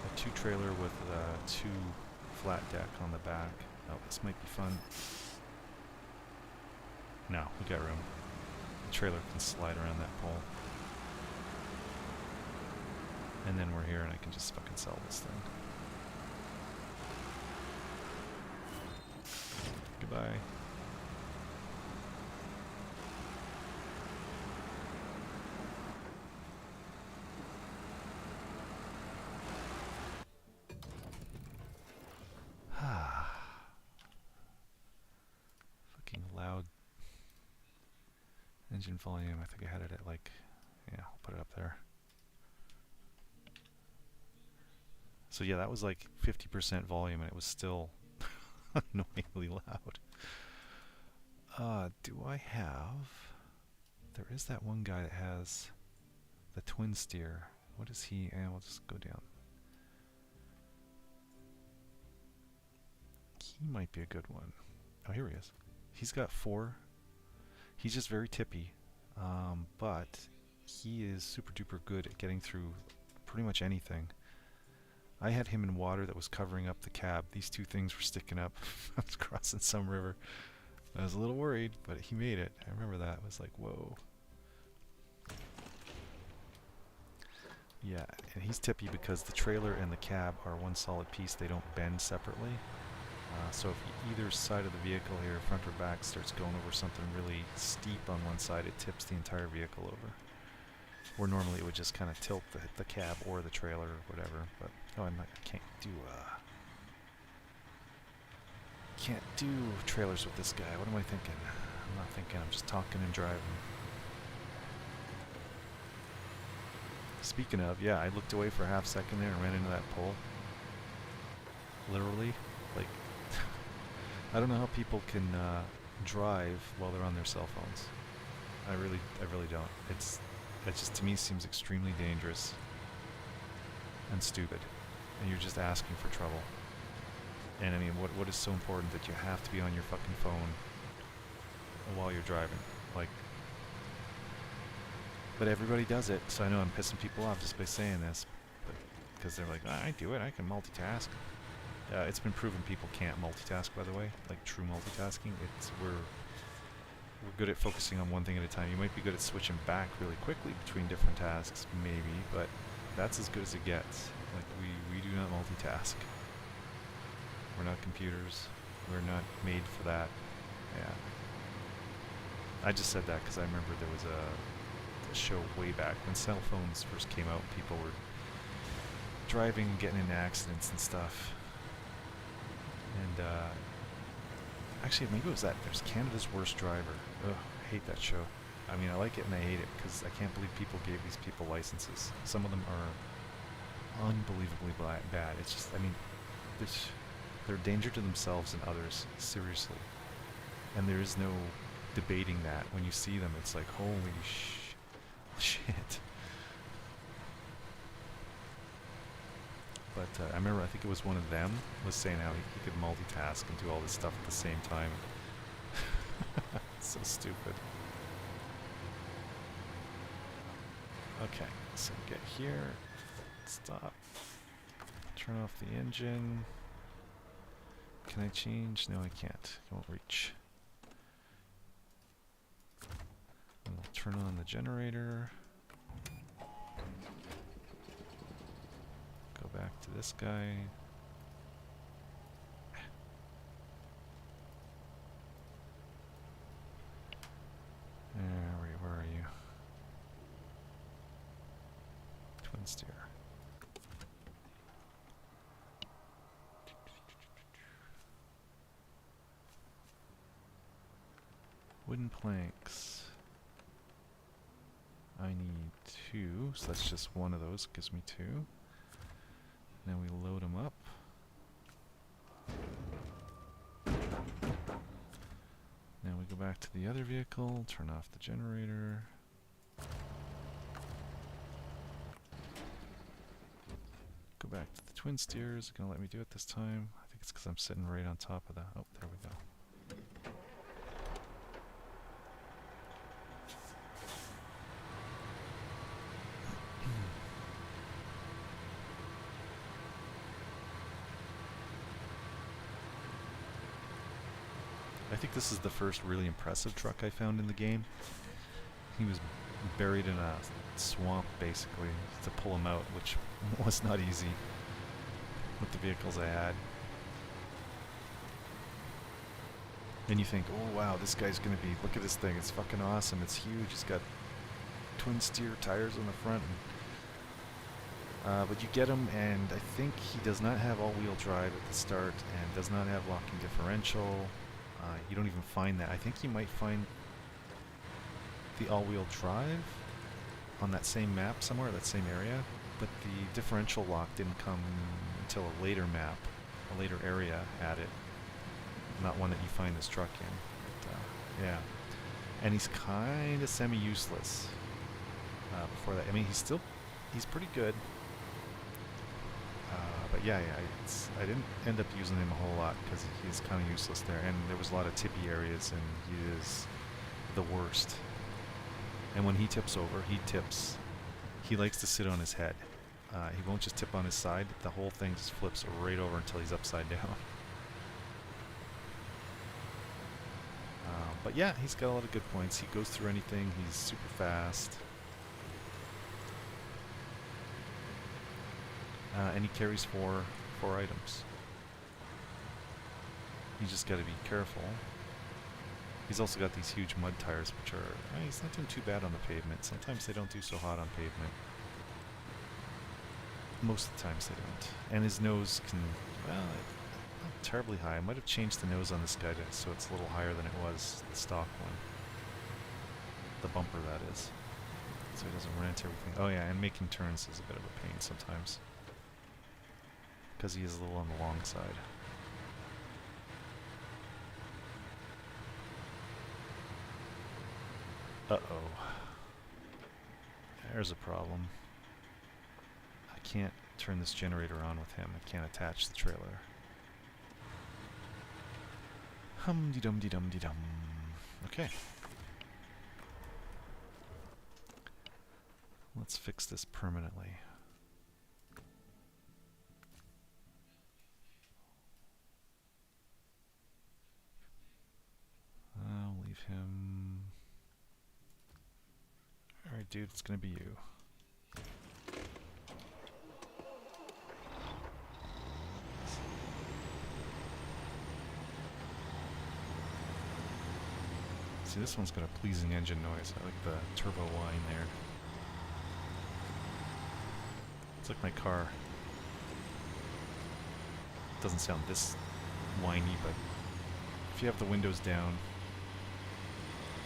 a 2-trailer with a 2 flat deck on the back. Oh, this might be fun. No, we got room. The trailer can slide around that pole. And then we're here and I can just fucking sell this thing. Goodbye. Fucking loud engine volume. I think I had it at like, yeah, I'll put it up there. So yeah, that was like 50% volume and it was still annoyingly loud. Do I have... There is that one guy that has the twin steer. What is he? And we'll just go down. He might be a good one. Oh, here he is. He's got 4. He's just very tippy. But he is super duper good at getting through pretty much anything. I had him in water that was covering up the cab. These 2 things were sticking up. I was crossing some river. I was a little worried, but he made it. I remember that. It was like, whoa. Yeah, and he's tippy because the trailer and the cab are one solid piece. They don't bend separately. So if either side of the vehicle here, front or back, starts going over something really steep on one side, it tips the entire vehicle over. Or normally it would just kind of tilt the cab or the trailer or whatever. But oh, I can't do trailers with this guy. What am I thinking? I'm not thinking. I'm just talking and driving. Speaking of, yeah, I looked away for a half second there and ran into that pole. Literally, like, I don't know how people can drive while they're on their cell phones. I really don't. It just to me seems extremely dangerous and stupid, and you're just asking for trouble. And I mean, what is so important that you have to be on your fucking phone while you're driving? Like, but everybody does it, so I know I'm pissing people off just by saying this, but because they're like, I do it, I can multitask. It's been proven people can't multitask, by the way, like true multitasking. We're good at focusing on one thing at a time. You might be good at switching back really quickly between different tasks, maybe, but that's as good as it gets. Like, we do not multitask. We're not computers. We're not made for that. Yeah. I just said that because I remember there was a show way back when cell phones first came out. People were driving, getting into accidents and stuff. And actually, maybe it was that. There's Canada's Worst Driver. Ugh, I hate that show. I mean, I like it and I hate it because I can't believe people gave these people licenses. Some of them are unbelievably bad. It's just, I mean, they're a danger to themselves and others, seriously. And there is no debating that. When you see them, it's like, holy shit. But I remember, I think it was one of them was saying how he could multitask and do all this stuff at the same time. So stupid. Okay, so get here, stop, turn off the engine. Can I change? No, I can't. It won't reach. And we'll turn on the generator. Go back to this guy. Where are you? Twin steer. Wooden planks. I need 2, so that's just one of those. Gives me 2. Now we load them up. Now we go back to the other vehicle, turn off the generator. Go back to the twin steers. It's gonna let me do it this time. I think it's because I'm sitting right on top of the... Oh, there we go. I think this is the first really impressive truck I found in the game. He was buried in a swamp, basically, to pull him out, which was not easy with the vehicles I had. And you think, oh wow, this guy's gonna be, look at this thing, it's fucking awesome, it's huge, it's got twin steer tires on the front. But you get him, and I think he does not have all-wheel drive at the start, and does not have locking differential. You don't even find that. I think you might find the all-wheel drive on that same map somewhere, that same area, but the differential lock didn't come until a later map, a later area had it. Not one that you find this truck in. But, yeah. And he's kind of semi-useless before that. I mean, he's pretty good. But yeah, I didn't end up using him a whole lot because he's kind of useless there. And there was a lot of tippy areas, and he is the worst. And when he tips over, he likes to sit on his head. He won't just tip on his side. The whole thing just flips right over until he's upside down. But yeah, he's got a lot of good points. He goes through anything. He's super fast. And he carries four items. You just got to be careful. He's also got these huge mud tires, which are... he's not doing too bad on the pavement. Sometimes they don't do so hot on pavement. Most of the times they don't. And his nose can... well, not terribly high. I might have changed the nose on this guy so it's a little higher than it was the stock one. The bumper, that is. So he doesn't run into everything. Oh yeah, and making turns is a bit of a pain sometimes. Because he is a little on the long side. Uh-oh. There's a problem. I can't turn this generator on with him. I can't attach the trailer. Hum-de-dum-de-dum-de-dum. Okay. Let's fix this permanently. I'll leave him... Alright, dude, it's gonna be you. See, this one's got a pleasing engine noise. I like the turbo whine there. It's like my car. It doesn't sound this whiny, but if you have the windows down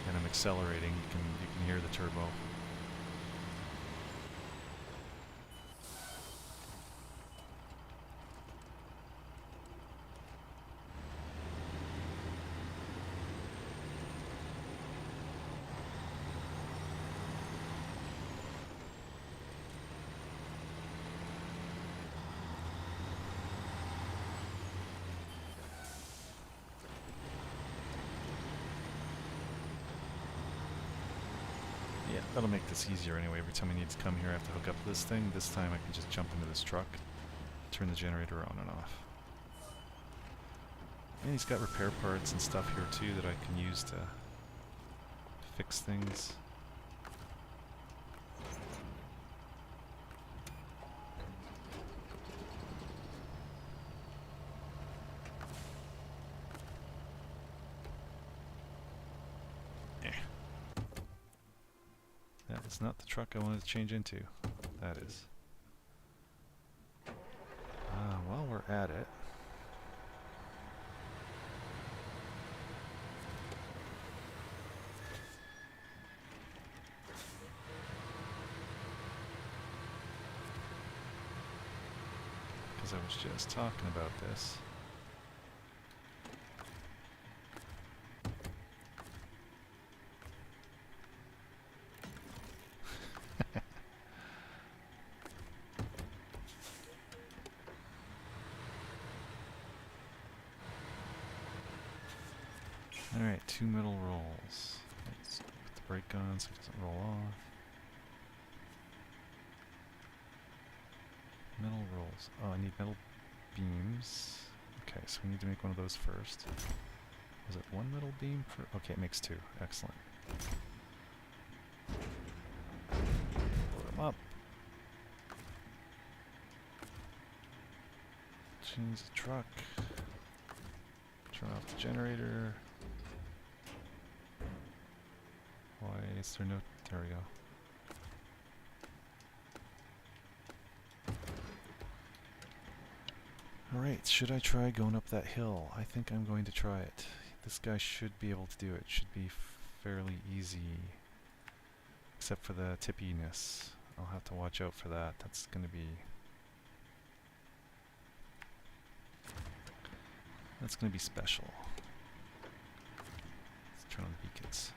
and I'm accelerating, you can hear the turbo. Yeah, that'll make this easier anyway. Every time I need to come here, I have to hook up this thing. This time I can just jump into this truck, turn the generator on and off. And he's got repair parts and stuff here too that I can use to fix things. That is not the truck I wanted to change into. That is. While we're at it, because I was just talking about this. Alright, 2 middle rolls. Let's put the brake on so it doesn't roll off. Metal rolls. Oh, I need metal beams. Okay, so we need to make one of those first. Was it 1 metal beam per? Okay, it makes 2. Excellent. Load them up. Change the truck. Turn off the generator. Why is there no... There we go. Alright, should I try going up that hill? I think I'm going to try it. This guy should be able to do it. Should be fairly easy. Except for the tippiness. I'll have to watch out for that. That's going to be... That's going to be special. Let's turn on the beacons.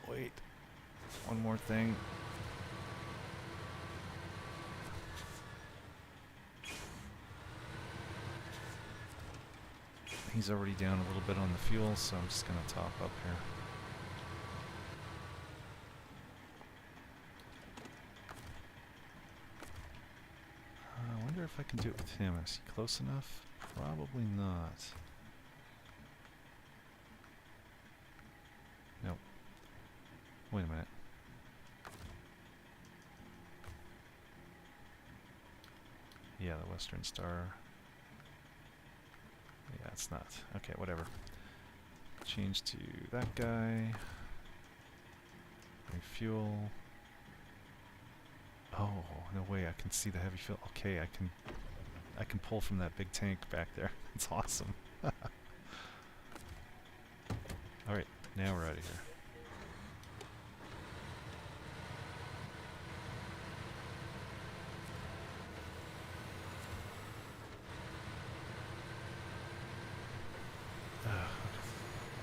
Wait. One more thing. He's already down a little bit on the fuel, so I'm just going to top up here. I wonder if if I can do it with him. Is he close enough? Probably not. Nope. Wait a minute. Yeah, the Western Star. Yeah, it's not. Okay, whatever. Change to that guy. Refuel. Oh, no way, I can see the heavy fuel. Okay, I can pull from that big tank back there. It's awesome. Alright, now we're out of here.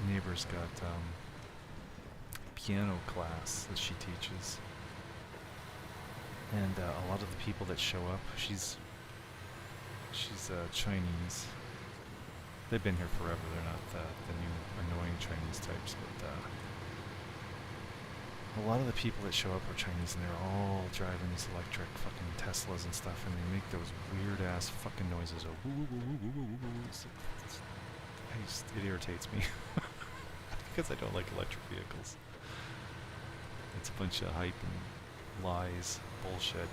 Neighbor's got piano class that she teaches. And a lot of the people that show up, she's Chinese. They've been here forever. They're not the new annoying Chinese types, but a lot of the people that show up are Chinese, and they're all driving these electric fucking Teslas and stuff, and they make those weird ass fucking noises. It irritates me because I don't like electric vehicles. It's a bunch of hype and lies, bullshit.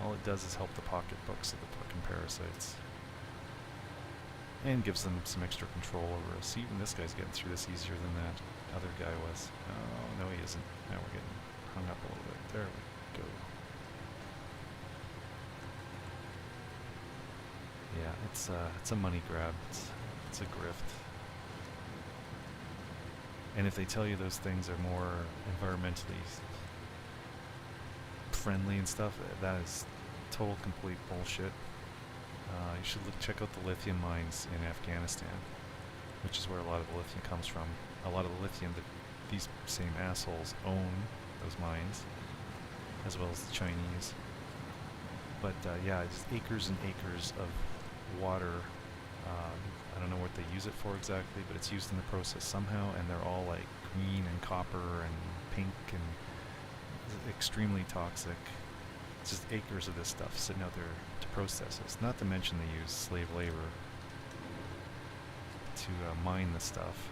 All it does is help the pocketbooks of the fucking parasites. And gives them some extra control over us. Even this guy's getting through this easier than that other guy was. Oh, no he isn't. Now we're getting hung up a little bit. There we go. Yeah, it's a money grab. It's a grift. And if they tell you those things are more environmentally friendly and stuff, that is total complete bullshit. You should check out the lithium mines in Afghanistan, which is where a lot of the lithium comes from. A lot of the lithium that these same assholes own, those mines, as well as the Chinese. But yeah, just acres and acres of water. I don't know what they use it for exactly, but it's used in the process somehow, and they're all like green and copper and pink and extremely toxic. It's just acres of this stuff sitting out there to process this. Not to mention they use slave labor to mine the stuff.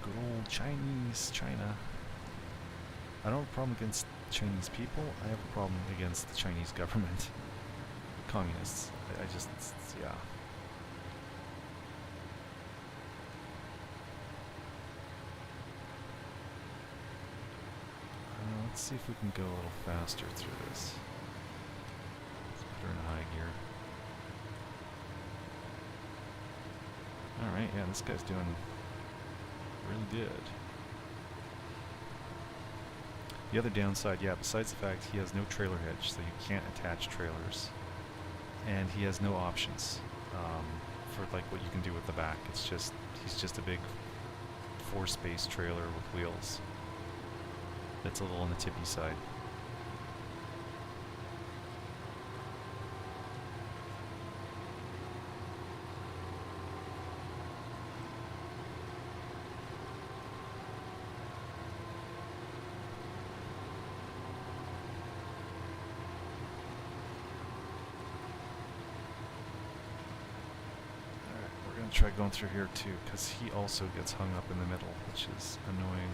Good old China. I don't have a problem against Chinese people. I have a problem against the Chinese government. Communists. I just, yeah. Let's see if we can go a little faster through this. Let's put her in high gear. Alright, yeah, this guy's doing really good. The other downside, yeah, besides the fact he has no trailer hitch, so you can't attach trailers. And he has no options for like what you can do with the back. It's just, he's just a big 4-space trailer with wheels. That's a little on the tippy side. Try going through here too, because he also gets hung up in the middle, which is annoying.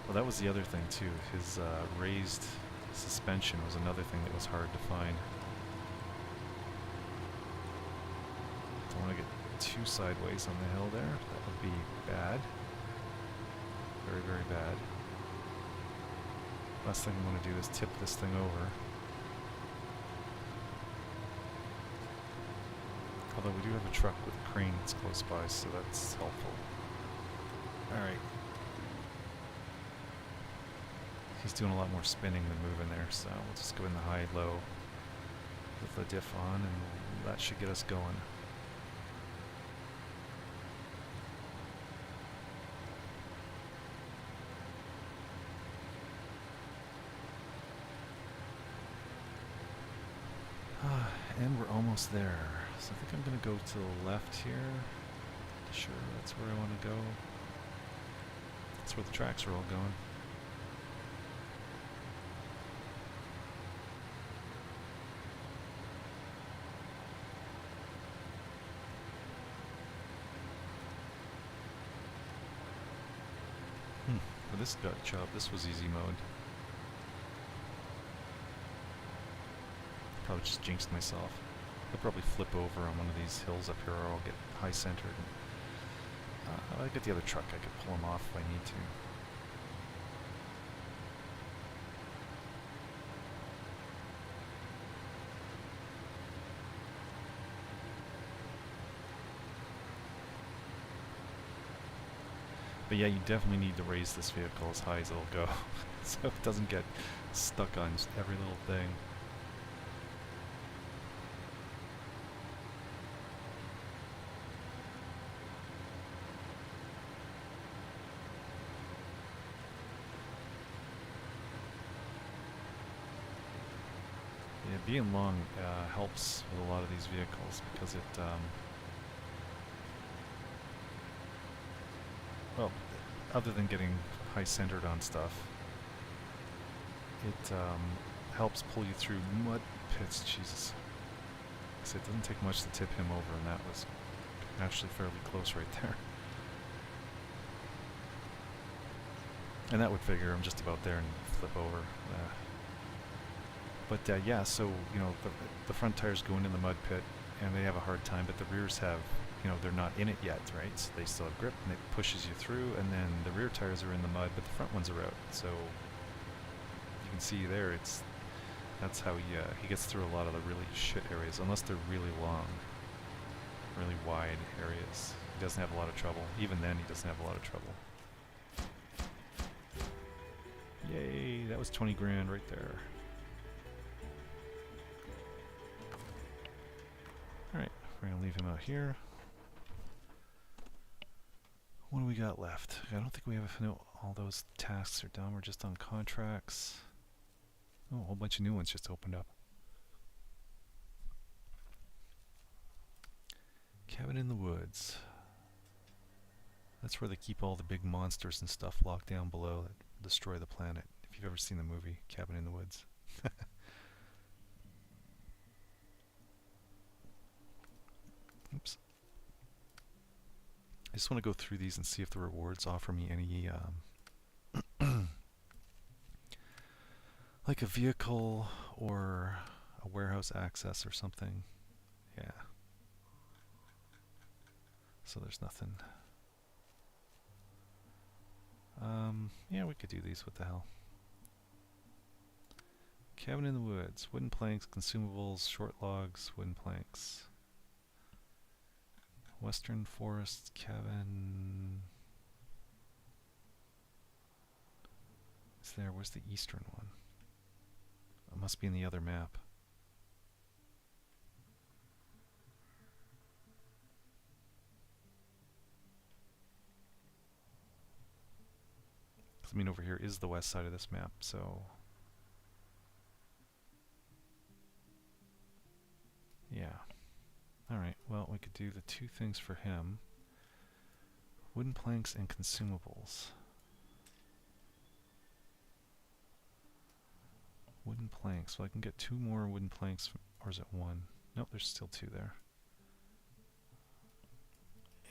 Well, that was the other thing too. His raised suspension was another thing that was hard to find. Don't want to get too sideways on the hill there. That would be bad. Very, very bad. Last thing I want to do is tip this thing over. Although we do have a truck with a crane that's close by, so that's helpful. Alright. He's doing a lot more spinning than moving there, so we'll just go in the high-low with the diff on, and that should get us going. And we're almost there. So I think I'm going to go to the left here. Sure, that's where I want to go. That's where the tracks are all going. For this job, this was easy mode. Probably just jinxed myself. I'll probably flip over on one of these hills up here, or I'll get high centered. I get the other truck. I could pull him off if I need to. But yeah, you definitely need to raise this vehicle as high as it'll go, so it doesn't get stuck on every little thing. Yeah, being long helps with a lot of these vehicles because it well, other than getting high centered on stuff, it helps pull you through mud pits. Jesus. So it doesn't take much to tip him over, and that was actually fairly close right there. And that would figure I'm just about there and flip over. But yeah, so, you know, the front tires go into the mud pit, and they have a hard time, but the rears have, you know, they're not in it yet, right? So they still have grip, and it pushes you through, and then the rear tires are in the mud, but the front ones are out. So you can see there, that's how he gets through a lot of the really shit areas, unless they're really long, really wide areas. He doesn't have a lot of trouble. Even then, he doesn't have a lot of trouble. Yay, that was 20 grand right there. Alright, we're going to leave him out here. What do we got left? I don't think we have all those tasks are done. We're just on contracts. Oh, a whole bunch of new ones just opened up. Cabin in the woods. That's where they keep all the big monsters and stuff locked down below that destroy the planet. If you've ever seen the movie Cabin in the Woods. Oops. I just want to go through these and see if the rewards offer me any, like a vehicle or a warehouse access or something. Yeah. So there's nothing. Yeah, we could do these. What the hell? Cabin in the woods. Wooden planks, consumables, short logs, wooden planks. Western Forest Cabin. It's there. Where's the eastern one? It must be in the other map. I mean, over here is the west side of this map, so... yeah. Alright, well, we could do the two things for him. Wooden planks and consumables. Wooden planks. So I can get 2 more wooden planks, or is it 1? Nope, there's still 2 there.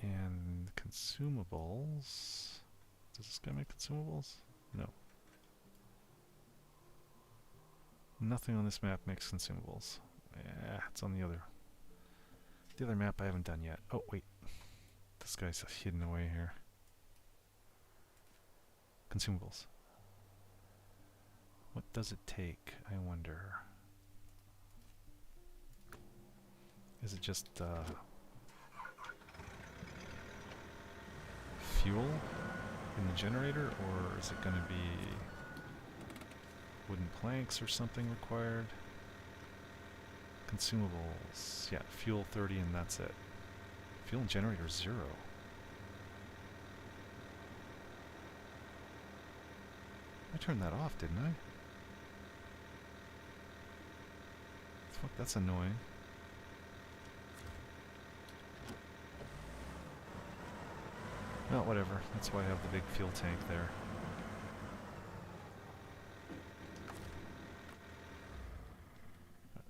And consumables... Does this guy make consumables? No. Nothing on this map makes consumables. Yeah, it's on the other map I haven't done yet. Oh, wait. This guy's hidden away here. Consumables. What does it take, I wonder? Is it just, fuel in the generator, or is it going to be wooden planks or something required? Consumables. Yeah, fuel 30 and that's it. Fuel and generator 0. I turned that off, didn't I? Fuck, that's annoying. Well, whatever. That's why I have the big fuel tank there.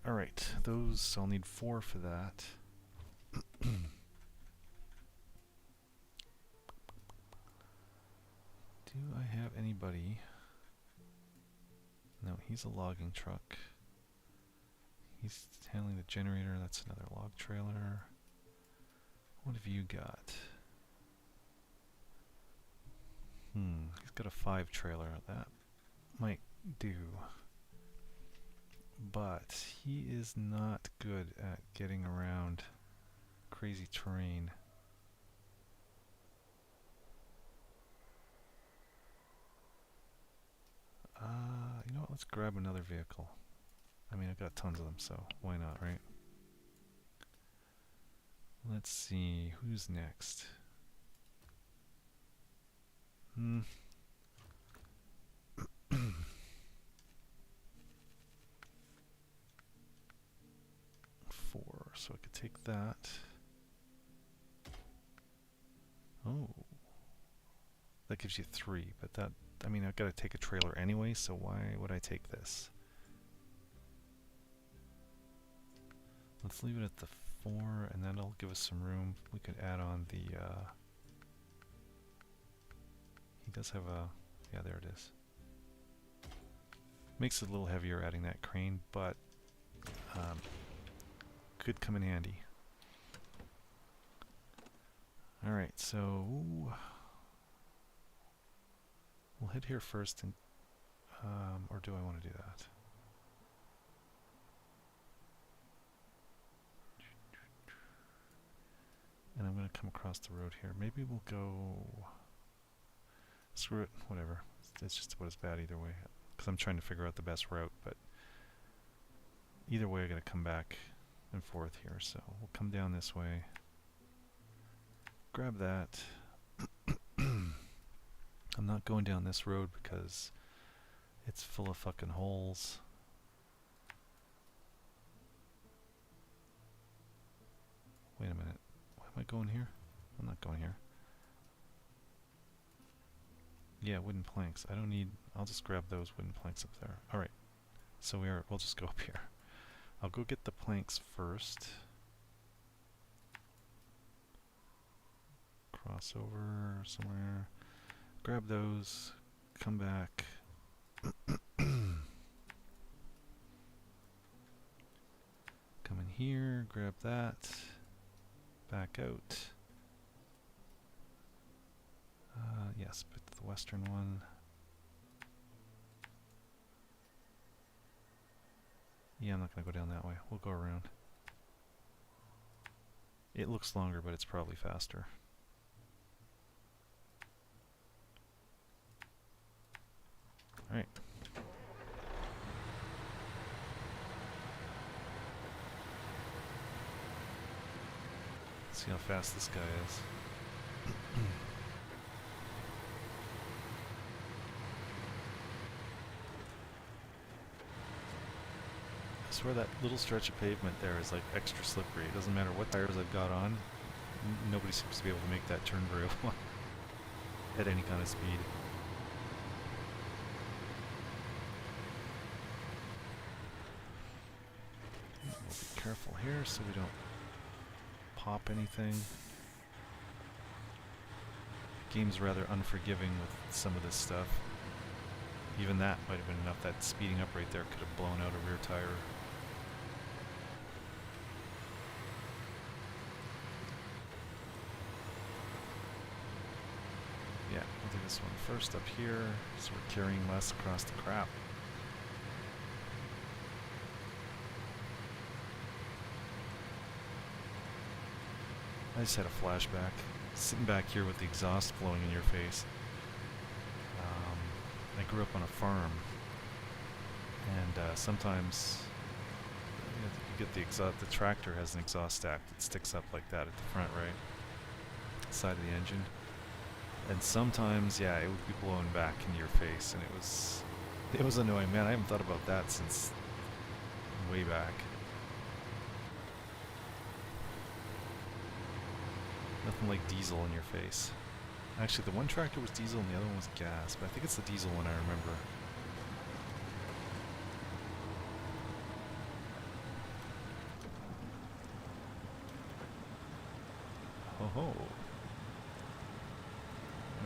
Alright, those, I'll need 4 for that. Do I have anybody? No, he's a logging truck. He's handling the generator, that's another log trailer. What have you got? He's got a 5 trailer, that might do. But he is not good at getting around crazy terrain. You know what, let's grab another vehicle. I mean, I've got tons of them, so why not, right? Let's see, who's next? 4, so I could take that. Oh. That gives you 3, but that, I mean, I've got to take a trailer anyway, so why would I take this? Let's leave it at the 4, and that'll give us some room. We could add on the, he does have a, yeah, there it is. Makes it a little heavier adding that crane, but could come in handy. Alright, so we'll head here first, and or do I want to do that? And I'm going to come across the road here. Maybe we'll go... Screw it, whatever. It's just about as bad either way. Because I'm trying to figure out the best route, but either way I gotta come back and forth here. So we'll come down this way. Grab that. I'm not going down this road because it's full of fucking holes. Wait a minute. Why am I going here? I'm not going here. Yeah, wooden planks. I don't need... I'll just grab those wooden planks up there. Alright. So we'll just go up here. I'll go get the planks first. Cross over somewhere. Grab those. Come back. Come in here. Grab that. Back out. Yes, but the western one. Yeah, I'm not going to go down that way. We'll go around. It looks longer, but it's probably faster. Alright. See how fast this guy is. I swear that little stretch of pavement there is like extra slippery. It doesn't matter what tires I've got on. Nobody seems to be able to make that turn very well at any kind of speed. We'll be careful here so we don't pop anything. Game's rather unforgiving with some of this stuff. Even that might have been enough. That speeding up right there could have blown out a rear tire. Yeah, we'll do this one first up here, so we're carrying less across the crap. I just had a flashback. Sitting back here with the exhaust blowing in your face. I grew up on a farm, and sometimes you get the exhaust. The tractor has an exhaust stack that sticks up like that at the front, right side of the engine, and sometimes, yeah, it would be blowing back in your face, and it was annoying, man. I haven't thought about that since way back. Nothing like diesel in your face. Actually, the one tractor was diesel and the other one was gas, but I think it's the diesel one I remember. Oh ho.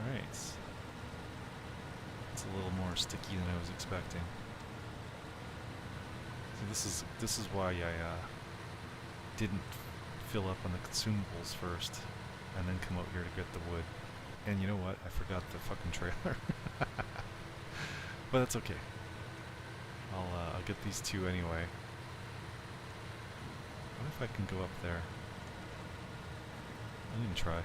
Alright. It's a little more sticky than I was expecting. So this is why I didn't fill up on the consumables first and then come out here to get the wood. And you know what? I forgot the fucking trailer. But that's okay. I'll get these two anyway. What if I can go up there? I'll even try.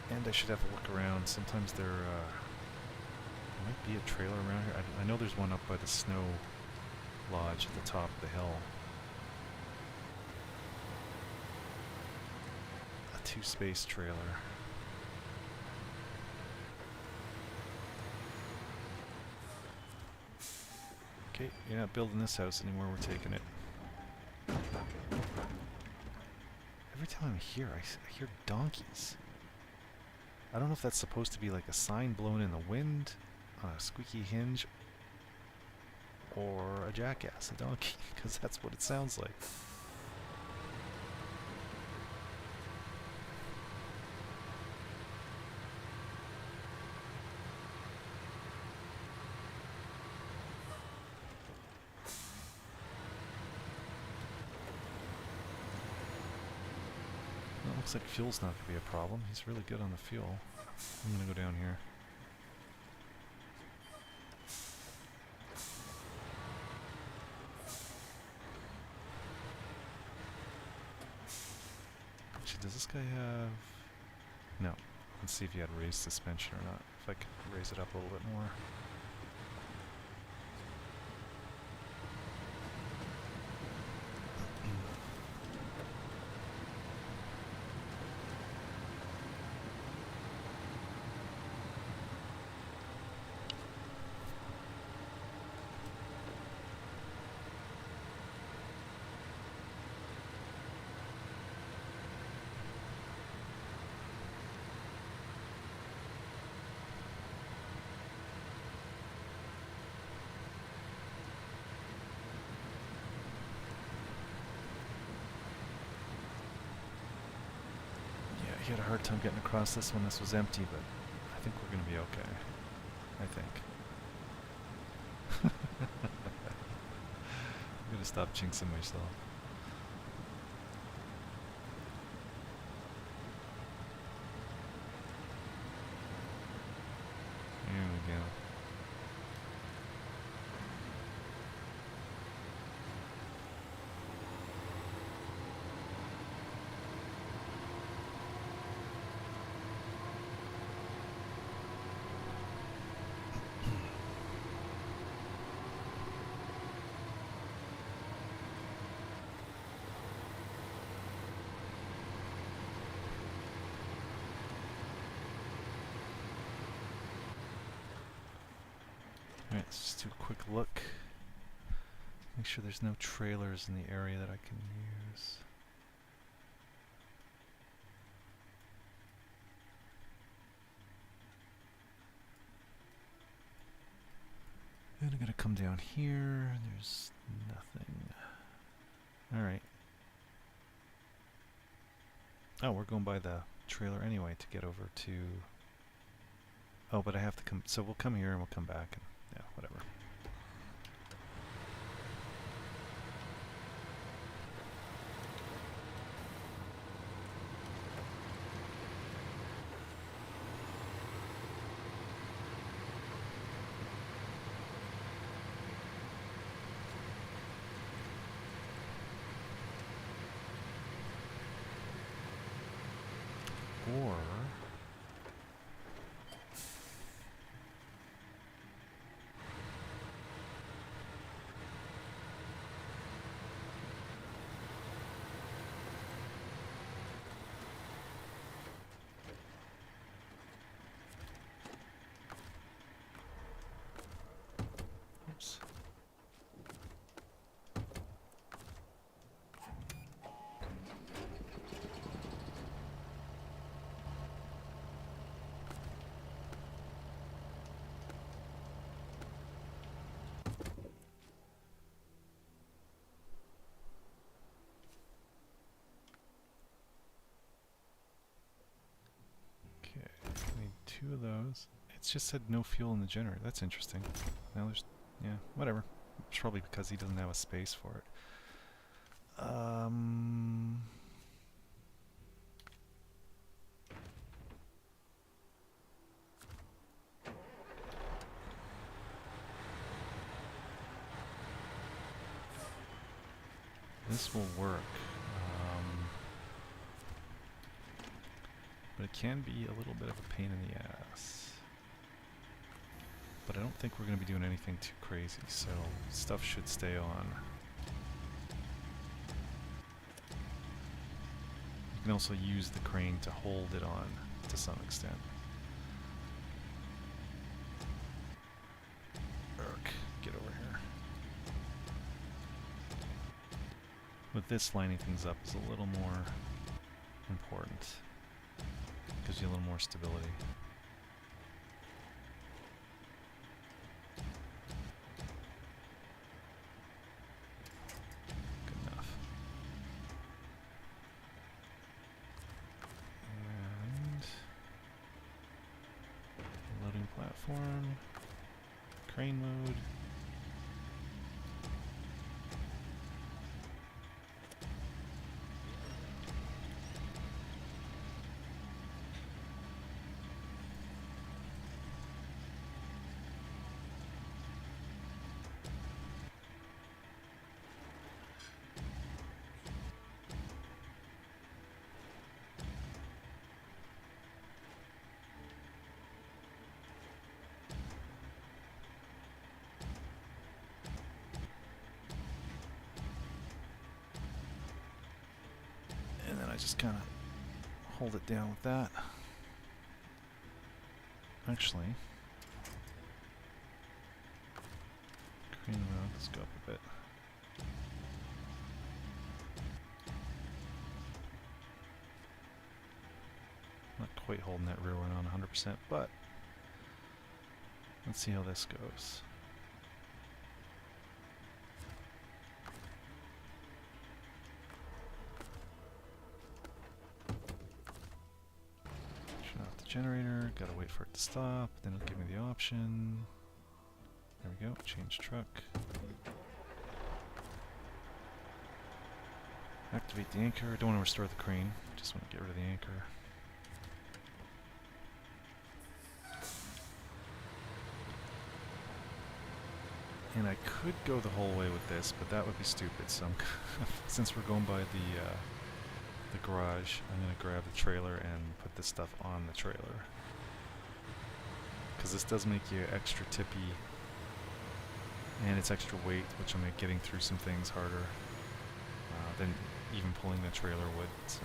And I should have a look around. Sometimes there might be a trailer around here. I know there's one up by the snow lodge at the top of the hill. A 2-space trailer. Okay, you're not building this house anymore, we're taking it. Every time I'm here, I hear donkeys. I don't know if that's supposed to be like a sign blown in the wind on a squeaky hinge or a jackass, a donkey, because that's what it sounds like. Well, it looks like fuel's not going to be a problem. He's really good on the fuel. I'm going to go down here. Actually, does this guy have... No. Let's see if he had raised suspension or not. If I could raise it up a little bit more. He had a hard time getting across this when this was empty, but I think we're going to be okay. I think. I'm going to stop jinxing myself. There we go. Alright, let's just do a quick look. Make sure there's no trailers in the area that I can use. Then I'm gonna come down here. There's nothing. Alright. Oh, we're going by the trailer anyway to get over to... Oh, but I have to come... So we'll come here and we'll come back and... Yeah, whatever. Or... 2 of those. It's just said no fuel in the generator. That's interesting. Now there's, yeah, whatever. It's probably because he doesn't have a space for it. This will work. But it can be a little bit of a pain in the ass. But I don't think we're going to be doing anything too crazy, so stuff should stay on. You can also use the crane to hold it on to some extent. Urk, get over here. With this, lining things up is a little more important. Gives you a little more stability. Good enough. And loading platform, crane mode. I just kind of hold it down with that. Actually, crane mode, let's go up a bit. Not quite holding that rear one on 100%, but let's see how this goes. Generator, gotta wait for it to stop, then it'll give me the option. There we go, change truck. Activate the anchor, don't want to restore the crane, just want to get rid of the anchor. And I could go the whole way with this, but that would be stupid, so since we're going by the garage, I'm going to grab the trailer and put this stuff on the trailer. Because this does make you extra tippy, and it's extra weight, which will make getting through some things harder than even pulling the trailer would. So.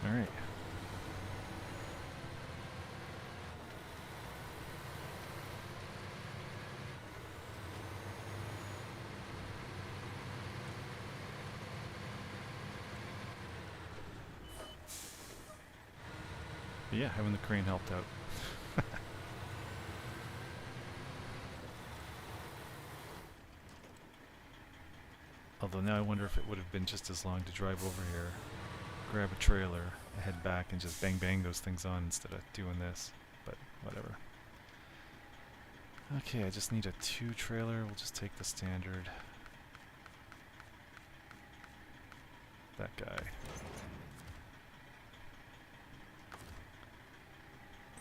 Alright. But yeah, having the crane helped out. Although now I wonder if it would have been just as long to drive over here, grab a trailer, head back, and just bang bang those things on instead of doing this. But whatever. Okay, I just need a 2 trailer. We'll just take the standard. That guy.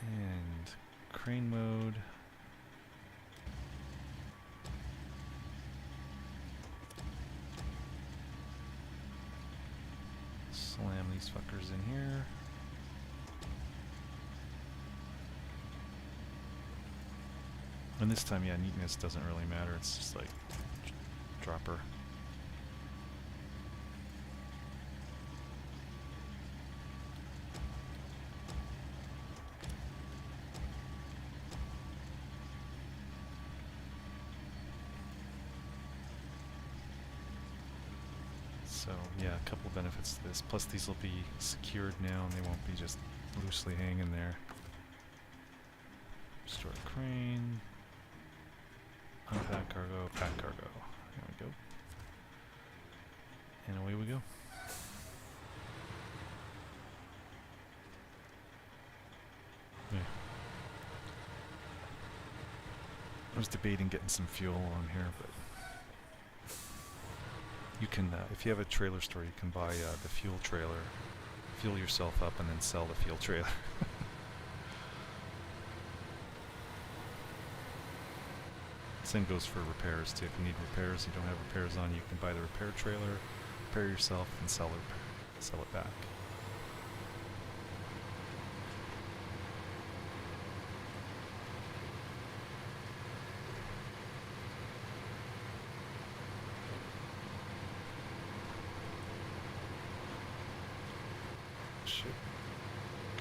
And crane mode. Slam these fuckers in here. And this time, yeah, neatness doesn't really matter. It's just like dropper. So yeah, a couple of benefits to this. Plus these will be secured now and they won't be just loosely hanging there. Restore crane. Unpack cargo, pack cargo. There we go. And away we go. Yeah. I was debating getting some fuel on here, but you can, if you have a trailer store, you can buy the fuel trailer, fuel yourself up, and then sell the fuel trailer. Same goes for repairs too. If you need repairs, you don't have repairs on, you can buy the repair trailer, repair yourself, and sell it back. Shit.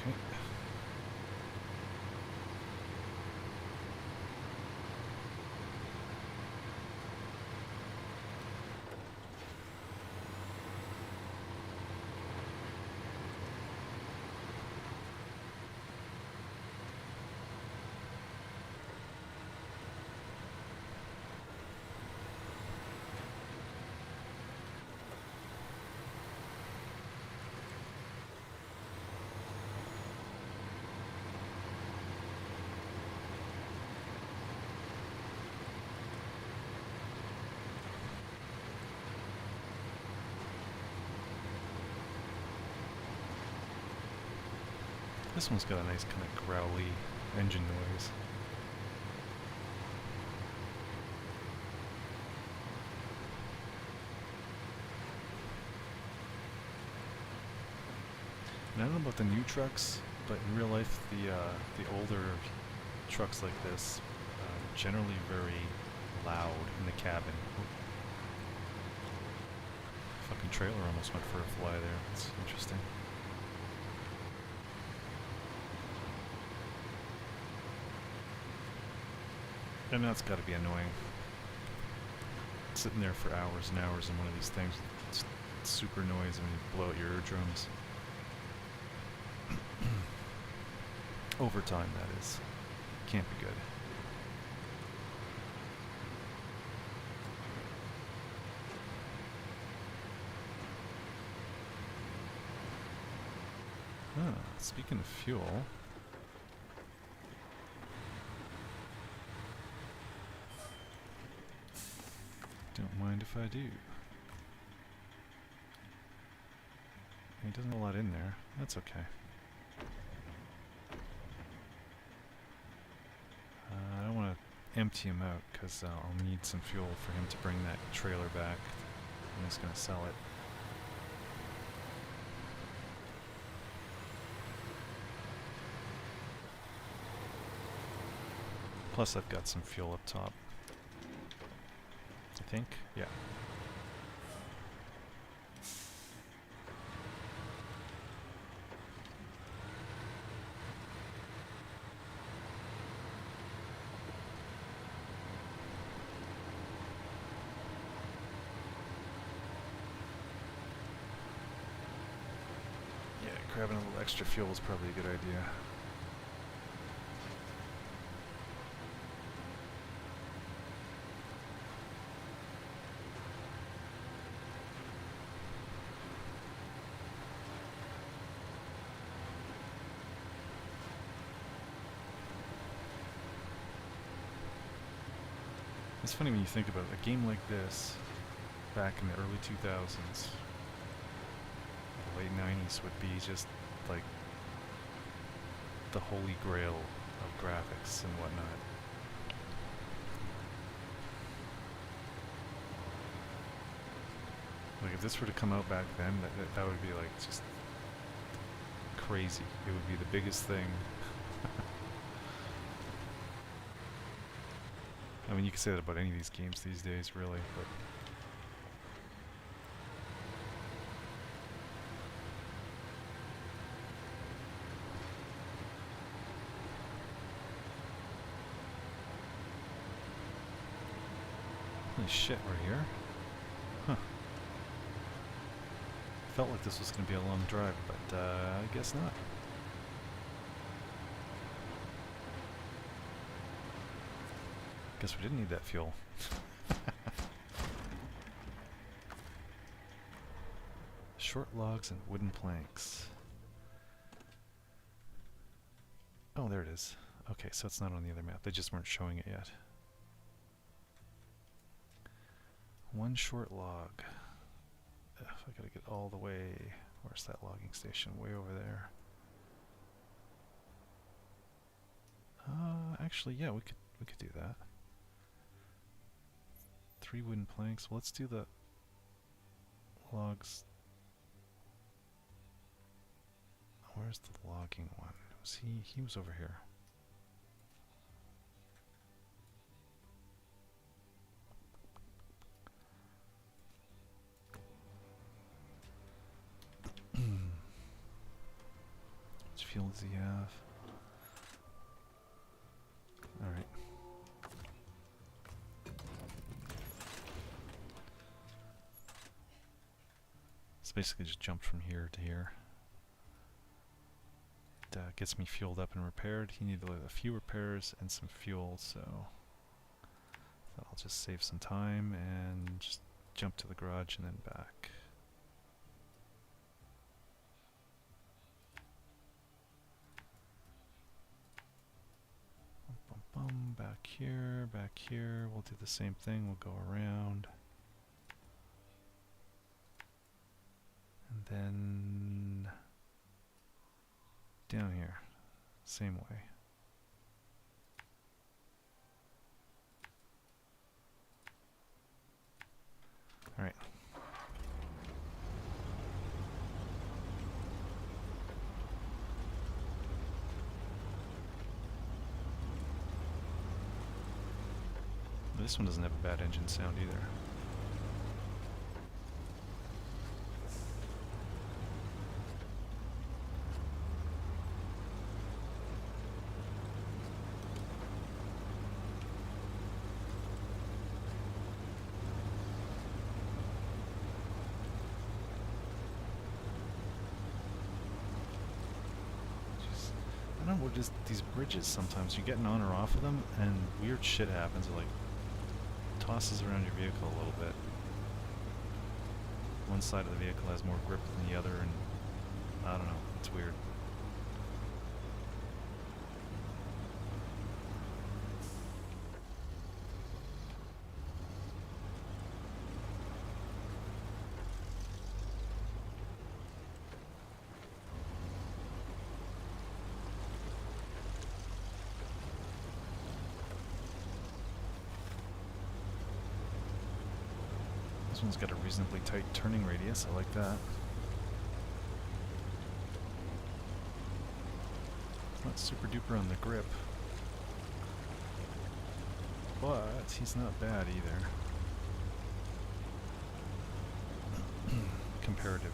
Okay. This one's got a nice kind of growly engine noise. And I don't know about the new trucks, but in real life, the older trucks like this generally very loud in the cabin. Fucking trailer almost went for a fly there. It's interesting. And that's got to be annoying. Sitting there for hours and hours in one of these things, it's super noisy when you blow out your eardrums. Overtime, that is. Can't be good. Ah, speaking of fuel. Don't mind if I do. He doesn't have a lot in there. That's okay. I don't want to empty him out because I'll need some fuel for him to bring that trailer back. I'm just going to sell it. Plus I've got some fuel up top. I think, yeah. Yeah, grabbing a little extra fuel is probably a good idea. It's funny when you think about it, a game like this, back in the early 2000s, the late 90s would be just like the holy grail of graphics and whatnot. Like if this were to come out back then, that would be like just crazy. It would be the biggest thing. I mean, you can say that about any of these games these days, really, but... Holy shit, we're here? Huh. Felt like this was going to be a long drive, but I guess not. Guess we didn't need that fuel. Short logs and wooden planks. Oh, there it is. Okay, so it's not on the other map. They just weren't showing it yet. One short log. Ugh, I gotta get all the way. Where's that logging station? Way over there. Actually, yeah, we could do that. 3 wooden planks. Well, let's do the logs. Where's the logging one? Was he was over here. Which fuel does he have? Alright. So basically just jumped from here to here. It gets me fueled up and repaired. He needed a few repairs and some fuel, so I'll just save some time and just jump to the garage and then back. Back here, we'll do the same thing, we'll go around. And then down here, same way. Alright. This one doesn't have a bad engine sound either. I don't know what it is, these bridges sometimes, you're getting on or off of them and weird shit happens. It like tosses around your vehicle a little bit. One side of the vehicle has more grip than the other and I don't know, it's weird. This one's got a reasonably tight turning radius, I like that. It's not super duper on the grip, but he's not bad either. Comparatively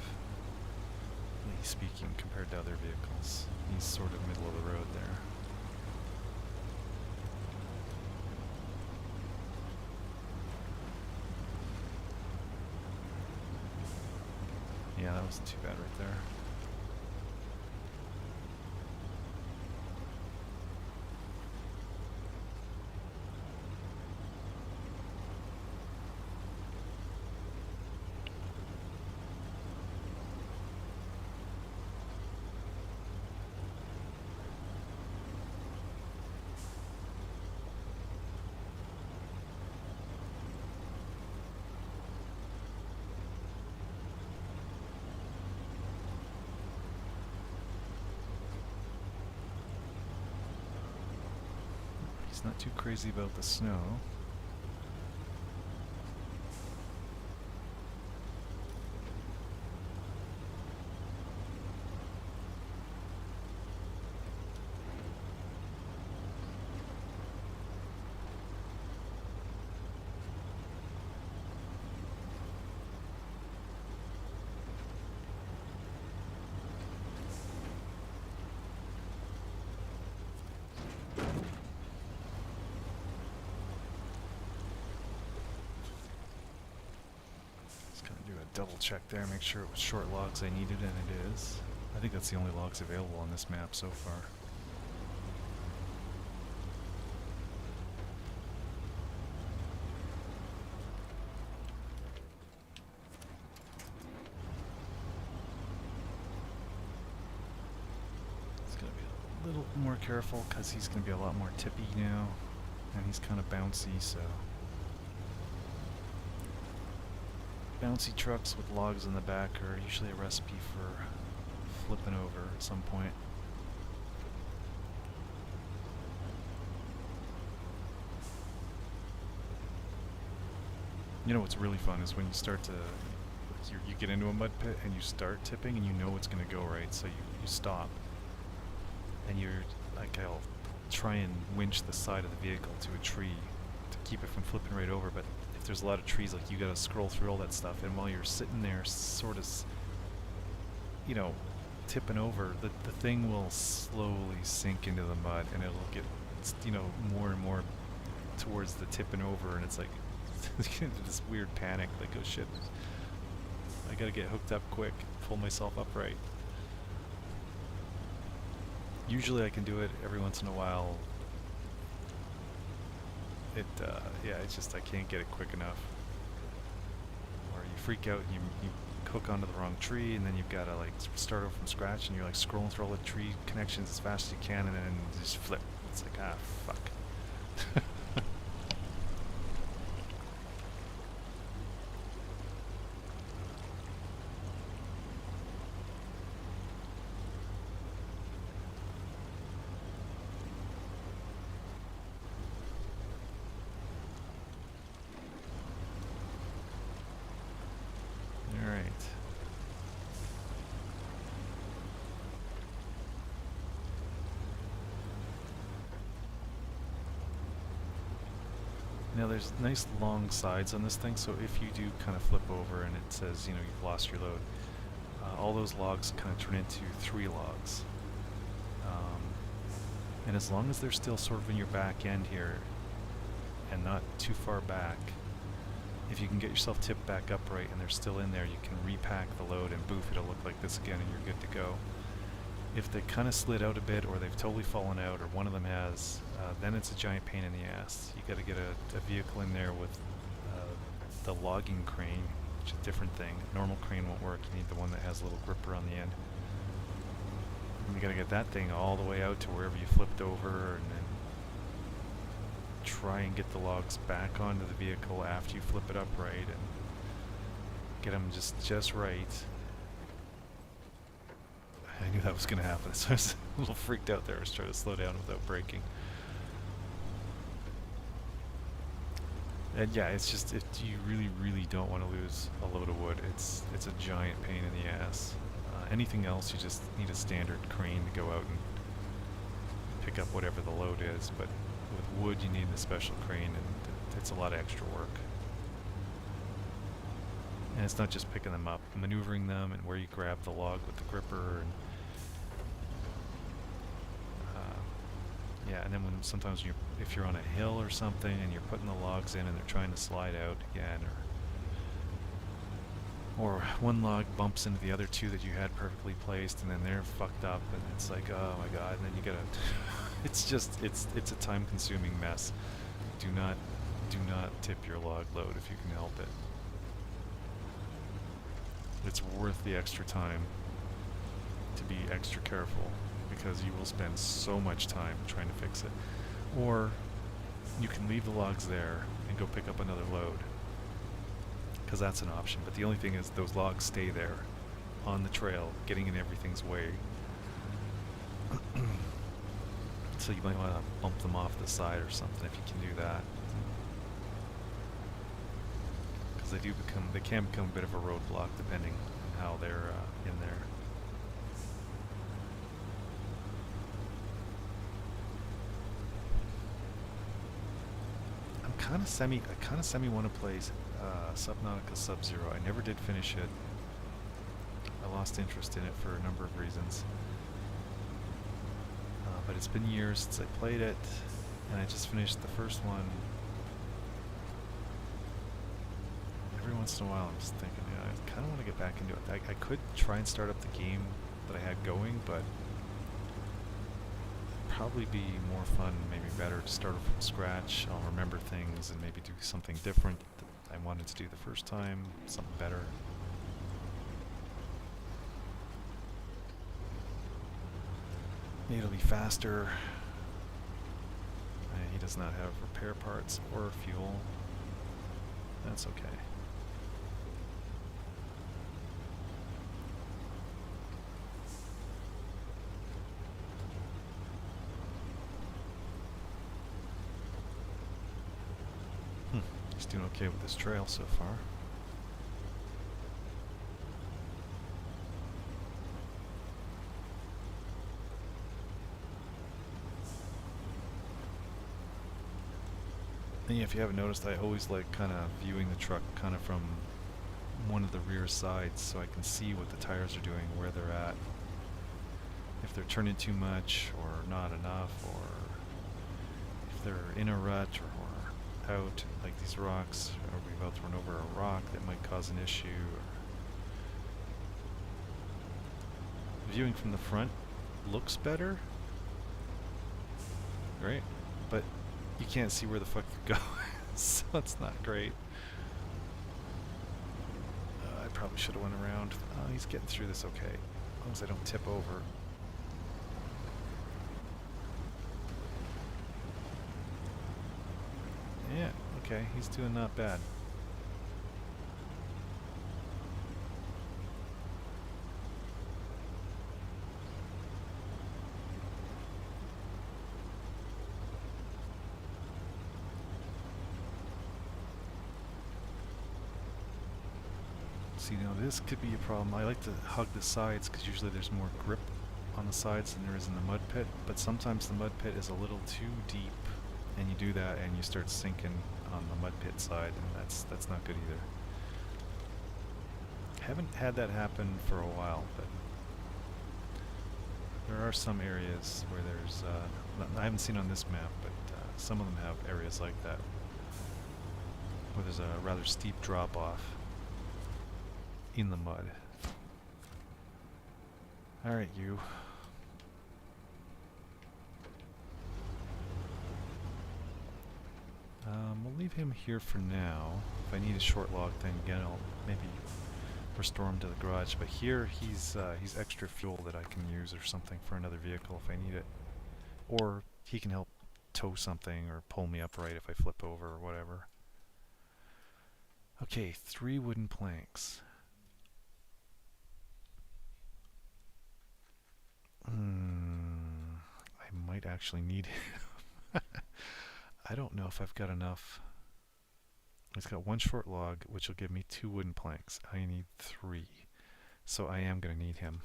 speaking, compared to other vehicles. He's sort of middle of the road there. Yeah, that wasn't too bad right there. He's not too crazy about the snow. Double check there, make sure it was short logs I needed, and it is. I think that's the only logs available on this map so far. little more careful because he's going to be a lot more tippy now, and he's kind of bouncy, so bouncy trucks with logs in the back are usually a recipe for flipping over at some point. You know what's really fun is when you start to, you get into a mud pit and you start tipping and you know it's going to go right, so you stop. And you're, like, I'll try and winch the side of the vehicle to a tree to keep it from flipping right over, but if there's a lot of trees, like, you gotta scroll through all that stuff, and while you're sitting there sort of, you know, tipping over, the thing will slowly sink into the mud, and it'll get, you know, more and more towards the tipping over, and it's like, this weird panic, like, oh shit, I gotta get hooked up quick, pull myself upright. Usually I can do it. Every once in a while, yeah, it's just I can't get it quick enough. Or you freak out and you hook onto the wrong tree, and then you've got to, like, start over from scratch, and you're, like, scrolling through all the tree connections as fast as you can, and then just flip. It's like, ah, fuck. Now there's nice long sides on this thing, so if you do kind of flip over and it says, you know, you've lost your load, all those logs kind of turn into 3 logs. And as long as they're still sort of in your back end here and not too far back, if you can get yourself tipped back upright and they're still in there, you can repack the load and boof, it'll look like this again and you're good to go. If they kind of slid out a bit, or they've totally fallen out, or one of them has, then it's a giant pain in the ass. You got to get a vehicle in there with the logging crane, which is a different thing. Normal crane won't work. You need the one that has a little gripper on the end. And you got to get that thing all the way out to wherever you flipped over, and then try and get the logs back onto the vehicle after you flip it upright, and get them just right. I knew that was going to happen, so I was a little freaked out there. I was trying to slow down without braking. And yeah, it's just, if you really, really don't want to lose a load of wood, it's a giant pain in the ass. Anything else, you just need a standard crane to go out and pick up whatever the load is, but with wood you need a special crane, and it's a lot of extra work. And it's not just picking them up, maneuvering them, and where you grab the log with the gripper, and yeah, and then when sometimes if you're on a hill or something and you're putting the logs in and they're trying to slide out again, or one log bumps into the other 2 that you had perfectly placed, and then they're fucked up, and it's like, oh my god, and then you gotta it's a time-consuming mess. Do not tip your log load if you can help it. It's worth the extra time to be extra careful, because you will spend so much time trying to fix it. Or you can leave the logs there and go pick up another load, because that's an option. But the only thing is those logs stay there on the trail, getting in everything's way. So you might want to bump them off the side or something if you can do that. Because they can become a bit of a roadblock depending on how they're in there. I kind of semi want to play Subnautica Sub-Zero. I never did finish it. I lost interest in it for a number of reasons. But it's been years since I played it, and I just finished the first one. Every once in a while I'm just thinking, yeah, I kind of want to get back into it. I could try and start up the game that I had going, but probably be more fun, maybe better to start from scratch. I'll remember things and maybe do something different that I wanted to do the first time, something better. It'll be faster. He does not have repair parts or fuel. That's okay. He's doing okay with this trail so far. And yeah, if you haven't noticed, I always like kind of viewing the truck kind of from one of the rear sides so I can see what the tires are doing, where they're at, if they're turning too much or not enough, or if they're in a rut or out, like these rocks, are we about to run over a rock that might cause an issue? Viewing from the front looks better, right? But you can't see where the fuck you're going, so it's not great. I probably should have went around. Oh, he's getting through this okay, as long as I don't tip over. Yeah, okay, he's doing not bad. See, now this could be a problem. I like to hug the sides because usually there's more grip on the sides than there is in the mud pit, but sometimes the mud pit is a little too deep, and you do that and you start sinking on the mud pit side, and that's not good either. Haven't had that happen for a while, but there are some areas where there's, I haven't seen on this map, but some of them have areas like that, where there's a rather steep drop-off in the mud. Alright, you. We'll leave him here for now. If I need a short log thing again, I'll maybe restore him to the garage. But here, he's extra fuel that I can use or something for another vehicle if I need it. Or he can help tow something or pull me upright if I flip over or whatever. Okay, 3 wooden planks. I might actually need him. I don't know if I've got enough. He's got 1 short log, which will give me 2 wooden planks. I need 3. So I am going to need him.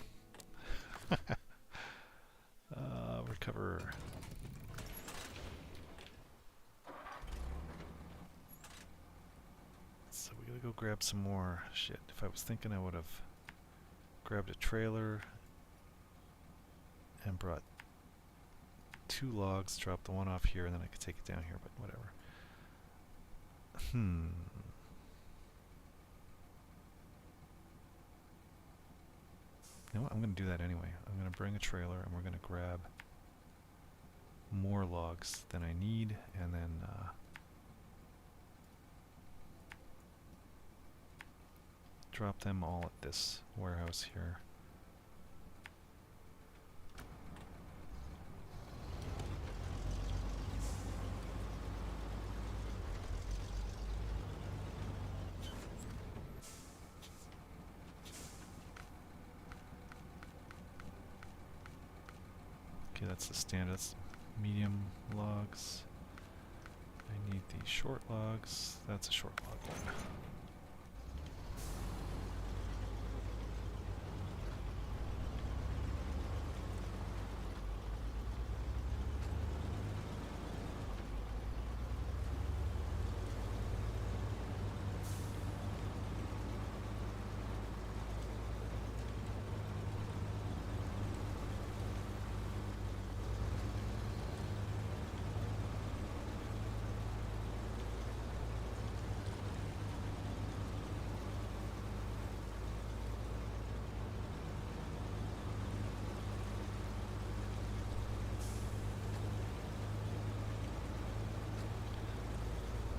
Recover. So we gotta go grab some more shit. If I was thinking I would have grabbed a trailer and brought 2 logs, drop the one off here, and then I could take it down here, but whatever. You know what? I'm going to do that anyway. I'm going to bring a trailer and we're going to grab more logs than I need, and then drop them all at this warehouse here. Okay, that's the standard. That's medium logs. I need the short logs. That's a short log one.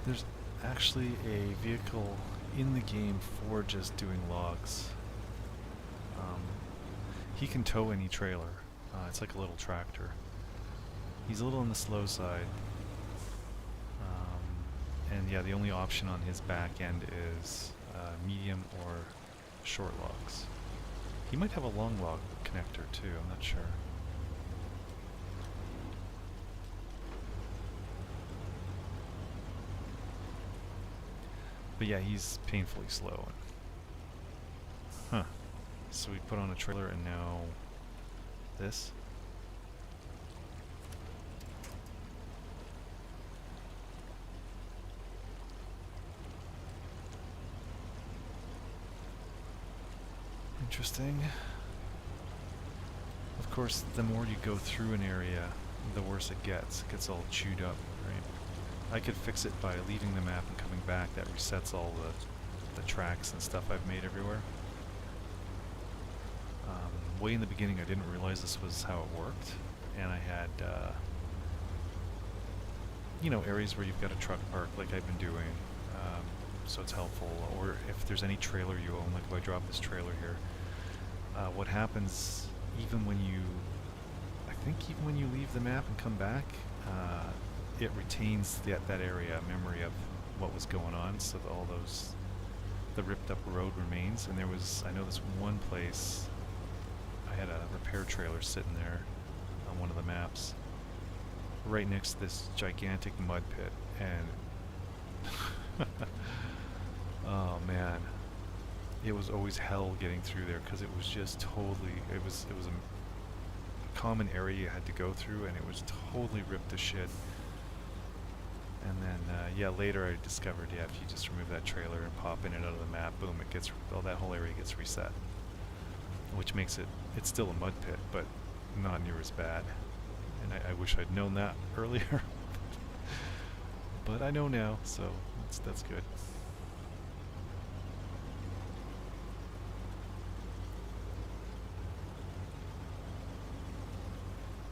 There's actually a vehicle in the game for just doing logs. He can tow any trailer. It's like a little tractor. He's a little on the slow side. And yeah, the only option on his back end is medium or short logs. He might have a long log connector too, I'm not sure. But yeah, he's painfully slow. Huh. So we put on a trailer and now this. Interesting. Of course, the more you go through an area, the worse it gets. It gets all chewed up, right? I could fix it by leaving the map and coming back. That resets all the tracks and stuff I've made everywhere. Way in the beginning, I didn't realize this was how it worked, and I had, you know, areas where you've got a truck park, like I've been doing. So it's helpful. Or if there's any trailer you own, like if I drop this trailer here, what happens even when you, I think even when you leave the map and come back, it retains that area memory of what was going on, so that all those, the ripped up road remains. And there was, I know this one place, I had a repair trailer sitting there on one of the maps, right next to this gigantic mud pit, and oh man, it was always hell getting through there because it was just totally, it was a common area you had to go through, and it was totally ripped to shit. And then yeah, later I discovered, yeah, if you just remove that trailer and pop in and out of the map, boom, it gets, well, that whole area gets reset, which makes it, it's still a mud pit, but not near as bad. And I wish I'd known that earlier. But I know now, so that's good.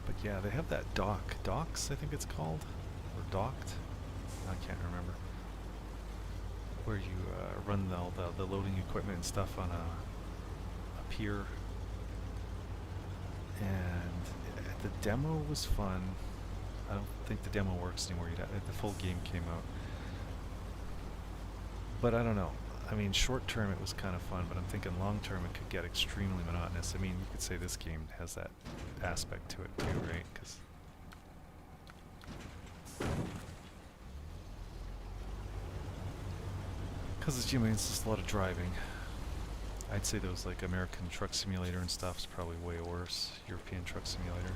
But yeah, they have that docks, I think it's called, or docked, I can't remember, where you run all the loading equipment and stuff on a pier. And the demo was fun. I don't think the demo works anymore. The full game came out. But I don't know. I mean, short term it was kind of fun, but I'm thinking long term it could get extremely monotonous. I mean, you could say this game has that aspect to it too, right? Because it's, I mean, it's just a lot of driving. I'd say those like American Truck Simulator and stuff is probably way worse. European Truck Simulator.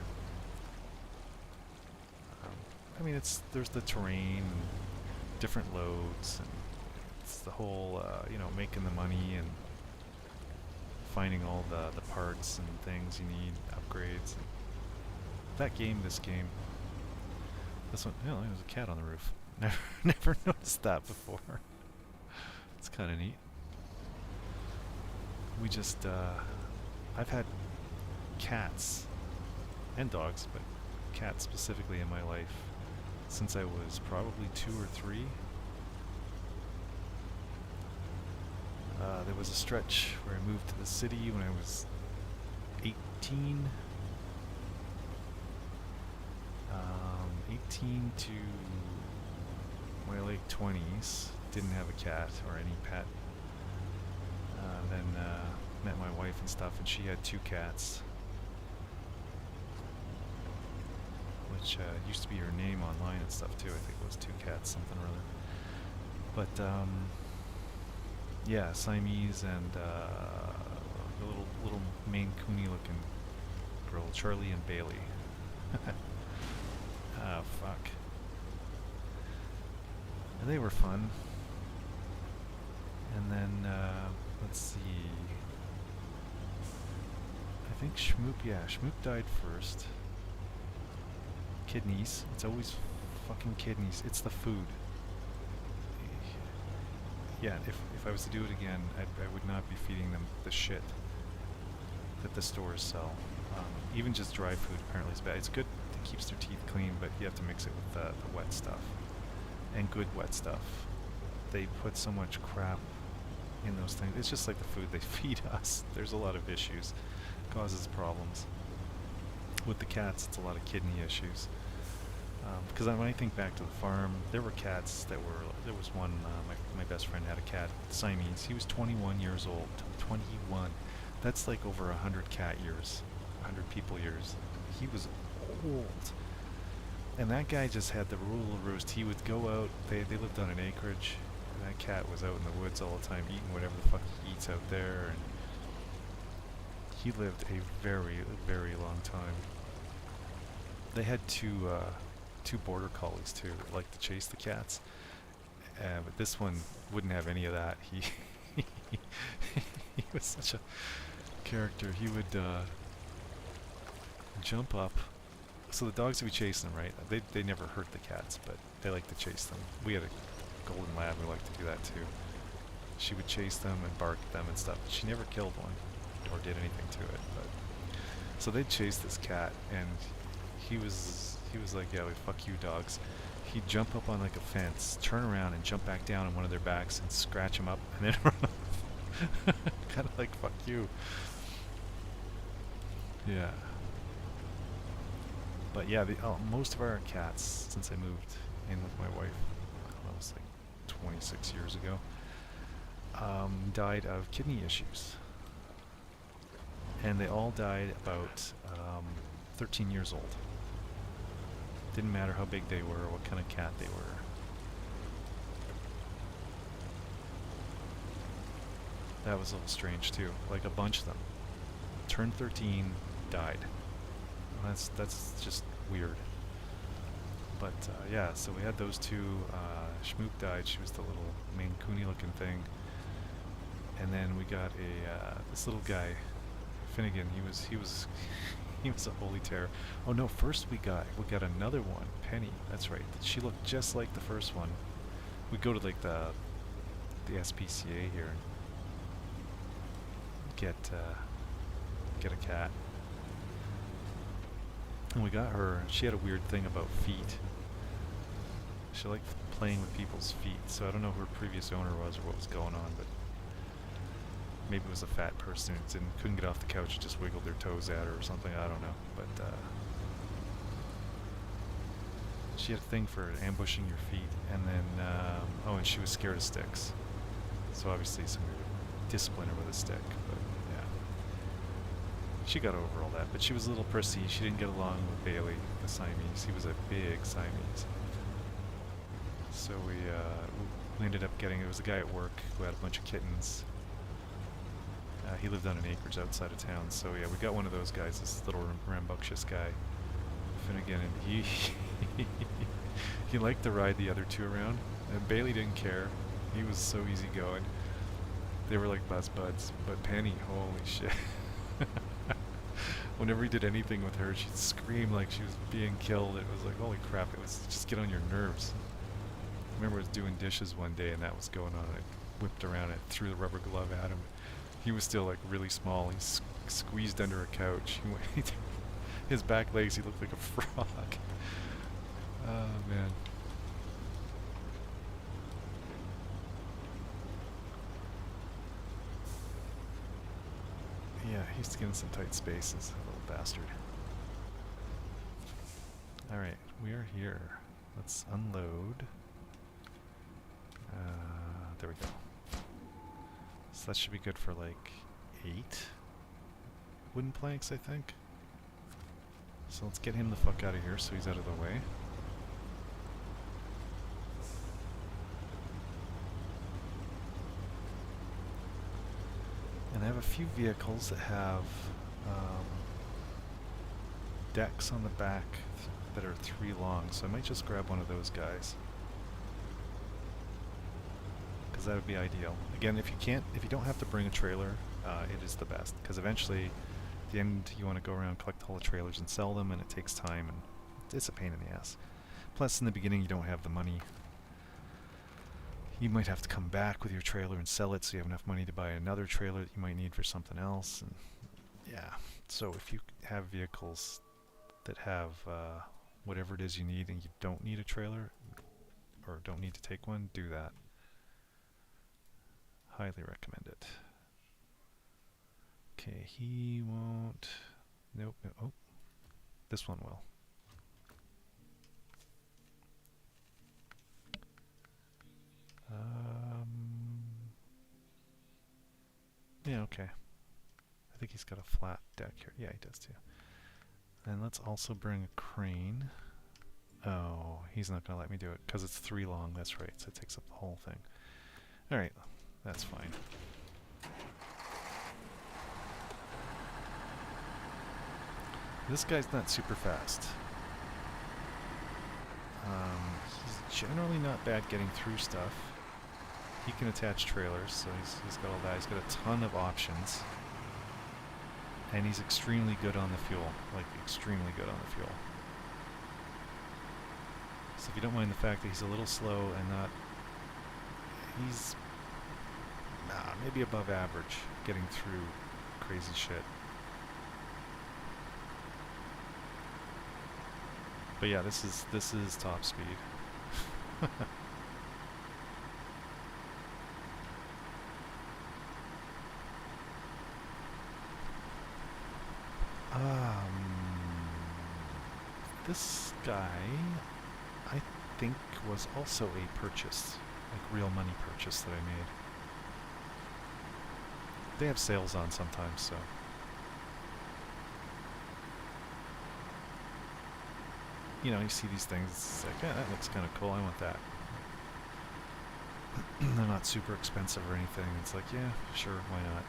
I mean, there's the terrain, and different loads, and it's the whole, you know, making the money and finding all the parts and things you need, upgrades. And that game, this one, you know, there's a cat on the roof. Never noticed that before. It's kind of neat. We just, I've had cats and dogs, but cats specifically in my life since I was probably 2 or 3. There was a stretch where I moved to the city when I was 18. 18 to my late 20s. Didn't have a cat or any pet. Then met my wife and stuff, and she had 2 cats, which used to be her name online and stuff too. I think it was 2 cats, something or other. But yeah, Siamese and a little Maine Cooney looking girl, Charlie and Bailey. Ah, fuck. And they were fun. And then let's see. I think Schmoop died first. Kidneys. It's always fucking kidneys. It's the food. Yeah, if I was to do it again, I would not be feeding them the shit that the stores sell. Even just dry food apparently is bad. It's good, it keeps their teeth clean, but you have to mix it with the wet stuff. And good wet stuff. They put so much crap in those things. It's just like the food they feed us. There's a lot of issues. Causes problems. with the cats, it's a lot of kidney issues. Because when I think back to the farm, there were cats that were. There was one. My best friend had a cat, Siamese. He was 21 years old. 21. That's like over 100 cat years, 100 people years. He was old. And that guy just had the rule of roost. He would go out. They lived on an acreage. And that cat was out in the woods all the time, eating whatever the fuck he eats out there. And he lived a very, very long time. They had two border collies too, that liked to chase the cats. But this one wouldn't have any of that. He was such a character. He would jump up. So the dogs would be chasing them, right? They never hurt the cats, but they like to chase them. We had a golden lab who liked to do that too. She would chase them and bark at them and stuff. She never killed one or did anything to it. But so they'd chase this cat, and he was like, yeah, fuck you dogs. He'd jump up on like a fence, turn around and jump back down on one of their backs and scratch them up and then run off. Kind of like, fuck you. Yeah. But yeah, most of our cats, since I moved in with my wife, that was like 26 years ago, died of kidney issues. And they all died about 13 years old. Didn't matter how big they were or what kind of cat they were. That was a little strange too. Like a bunch of them turned 13, died. That's just weird. But yeah, so we had those two. Schmoop died. She was the little Maine Cooney looking thing. And then we got this little guy, Finnegan. He was a holy terror. Oh no! First we got another one, Penny. That's right. She looked just like the first one. We go to like the SPCA here and get a cat. And we got her. She had a weird thing about feet. She liked playing with people's feet. So I don't know who her previous owner was or what was going on, but maybe it was a fat person who couldn't get off the couch and just wiggled their toes at her or something. I don't know. But she had a thing for ambushing your feet. And then, and she was scared of sticks. So obviously somebody would discipline her with a stick. But yeah. She got over all that. But she was a little prissy. She didn't get along with Bailey, the Siamese. He was a big Siamese. So we ended up getting, it was a guy at work who had a bunch of kittens. He lived on an acreage outside of town, so yeah, we got one of those guys, this little rambunctious guy, Finnegan, and he liked to ride the other two around, and Bailey didn't care. He was so easygoing. They were like best buds, but Penny, holy shit. Whenever he did anything with her, she'd scream like she was being killed. It was like, holy crap, it was just get on your nerves. I remember I was doing dishes one day and that was going on, and I whipped around and threw the rubber glove at him. He was still like really small. He squeezed under a couch. His back legs, he looked like a frog. Oh man. Yeah, he's getting some tight spaces, little bastard. Alright, we are here. Let's unload. There we go. So that should be good for like 8 wooden planks, I think. So let's get him the fuck out of here so he's out of the way. And I have a few vehicles that have decks on the back that are 3 long, so I might just grab one of those guys. Because that would be ideal. Again, if you don't have to bring a trailer, it is the best. Because eventually, at the end, you want to go around, collect all the trailers and sell them, and it takes time, and it's a pain in the ass. Plus, in the beginning, you don't have the money. You might have to come back with your trailer and sell it, so you have enough money to buy another trailer that you might need for something else. And yeah, so if you have vehicles that have whatever it is you need, and you don't need a trailer, or don't need to take one, do that. Highly recommend it. Okay, he won't. Nope. Oh. This one will. Yeah, okay. I think he's got a flat deck here. Yeah, he does too. And let's also bring a crane. Oh, he's not going to let me do it because it's 3 long. That's right, so it takes up the whole thing. Alright, that's fine. This guy's not super fast. He's generally not bad getting through stuff. He can attach trailers, so he's got all that. He's got a ton of options. And he's extremely good on the fuel. Like, extremely good on the fuel. So if you don't mind the fact that he's a little slow and not... He's... maybe above average getting through crazy shit. But yeah, this is top speed. This guy, I think, was also a purchase, like real money purchase that I made. They have sales on sometimes, so. You know, you see these things, it's like, yeah, that looks kind of cool, I want that. They're not super expensive or anything. It's like, yeah, sure, why not?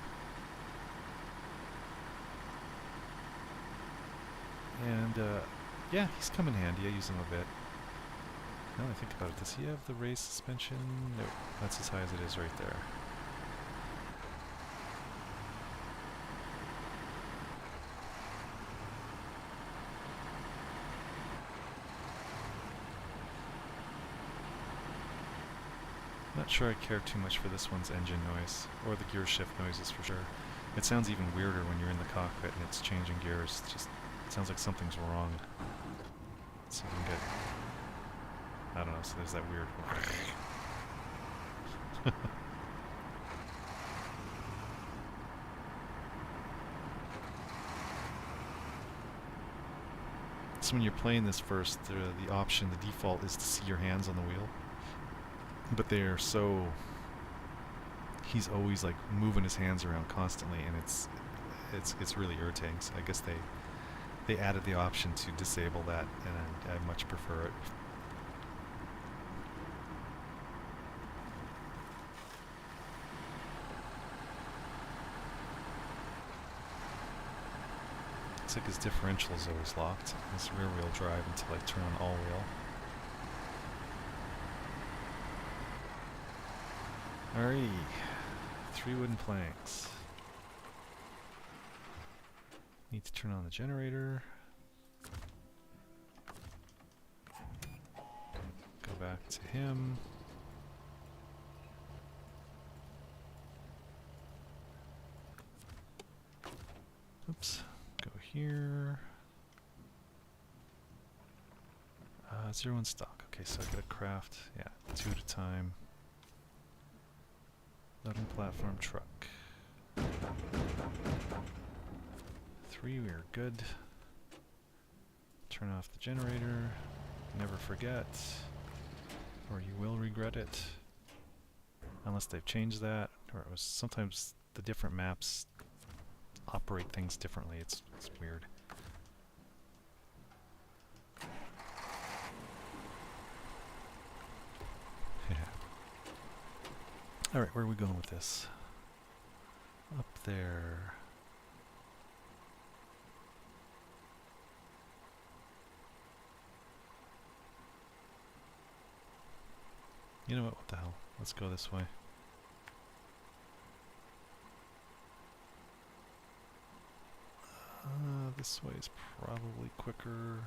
And, yeah, he's come in handy. I use him a bit. Now that I think about it, does he have the raised suspension? No, that's as high as it is right there. Not sure I care too much for this one's engine noise, or the gear shift noises for sure. It sounds even weirder when you're in the cockpit and it's changing gears. It just sounds like something's wrong. So you can get... I don't know, so there's that weird... So when you're playing this first, the option, the default is to see your hands on the wheel. But they are so... He's always like moving his hands around constantly, and it's really irritating. So I guess they added the option to disable that, and I much prefer it. Looks like his differential is always locked. His rear wheel drive until I turn on all wheel. Alrighty, 3 wooden planks. Need to turn on the generator. Go back to him. Oops, go here. 0 in stock. Okay, so I gotta craft, 2 at a time. Loading platform truck. 3, we are good. Turn off the generator. Never forget, or you will regret it. Unless they've changed that, or it was sometimes the different maps operate things differently. It's weird. Alright, where are we going with this? Up there. You know what the hell? Let's go this way. This way is probably quicker.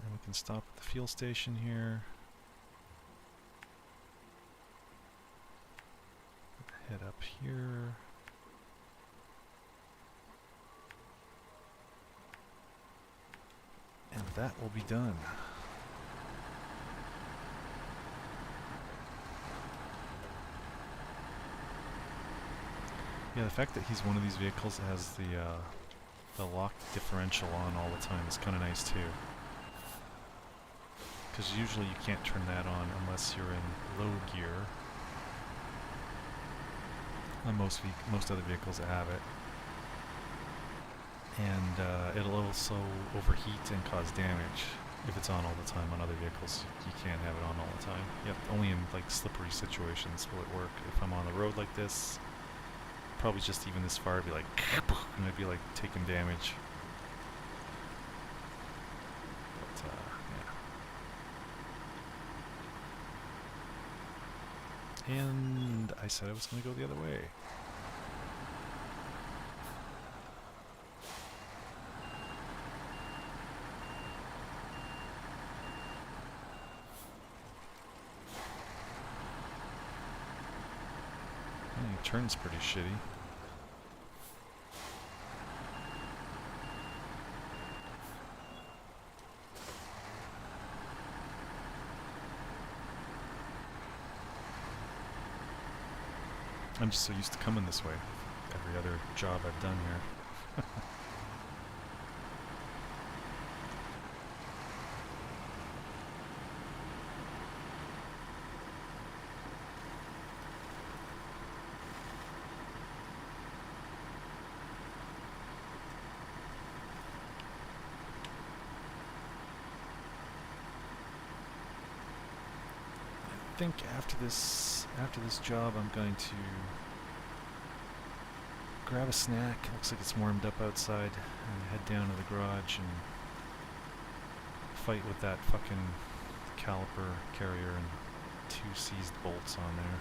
And we can stop at the fuel station here. Head up here. And that will be done. Yeah, the fact that he's one of these vehicles that has the lock differential on all the time is kind of nice too. Because usually you can't turn that on unless you're in low gear. On most other vehicles that have it. And it'll also overheat and cause damage if it's on all the time. On other vehicles, you can't have it on all the time. Yep, only in like slippery situations will it work. If I'm on the road like this, probably just even this far, it'd be like, and I'd be like taking damage. But yeah. And I said I was going to go the other way. Turn's pretty shitty. I'm just so used to coming this way. Every other job I've done here. I think after this job I'm going to grab a snack. Looks like it's warmed up outside, and head down to the garage and fight with that fucking caliper carrier and 2 seized bolts on there,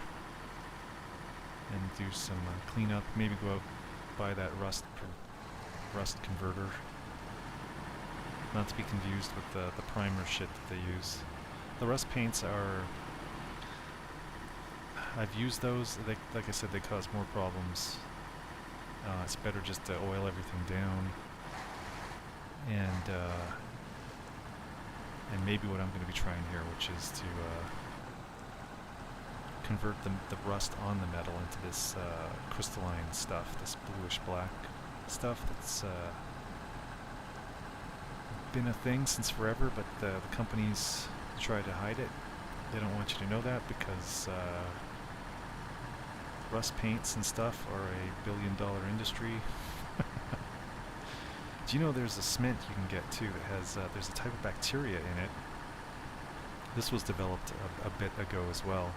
and do some cleanup. Maybe go out, buy that rust converter. Not to be confused with the primer shit that they use. The rust paints are... I've used those. Like I said, they cause more problems. It's better just to oil everything down. And maybe what I'm going to be trying here, which is to convert the rust on the metal into this crystalline stuff, this bluish black stuff that's been a thing since forever, but the companies try to hide it. They don't want you to know that because rust paints and stuff are a billion-dollar industry. Do you know there's a cement you can get too that has, there's a type of bacteria in it. This was developed a bit ago as well.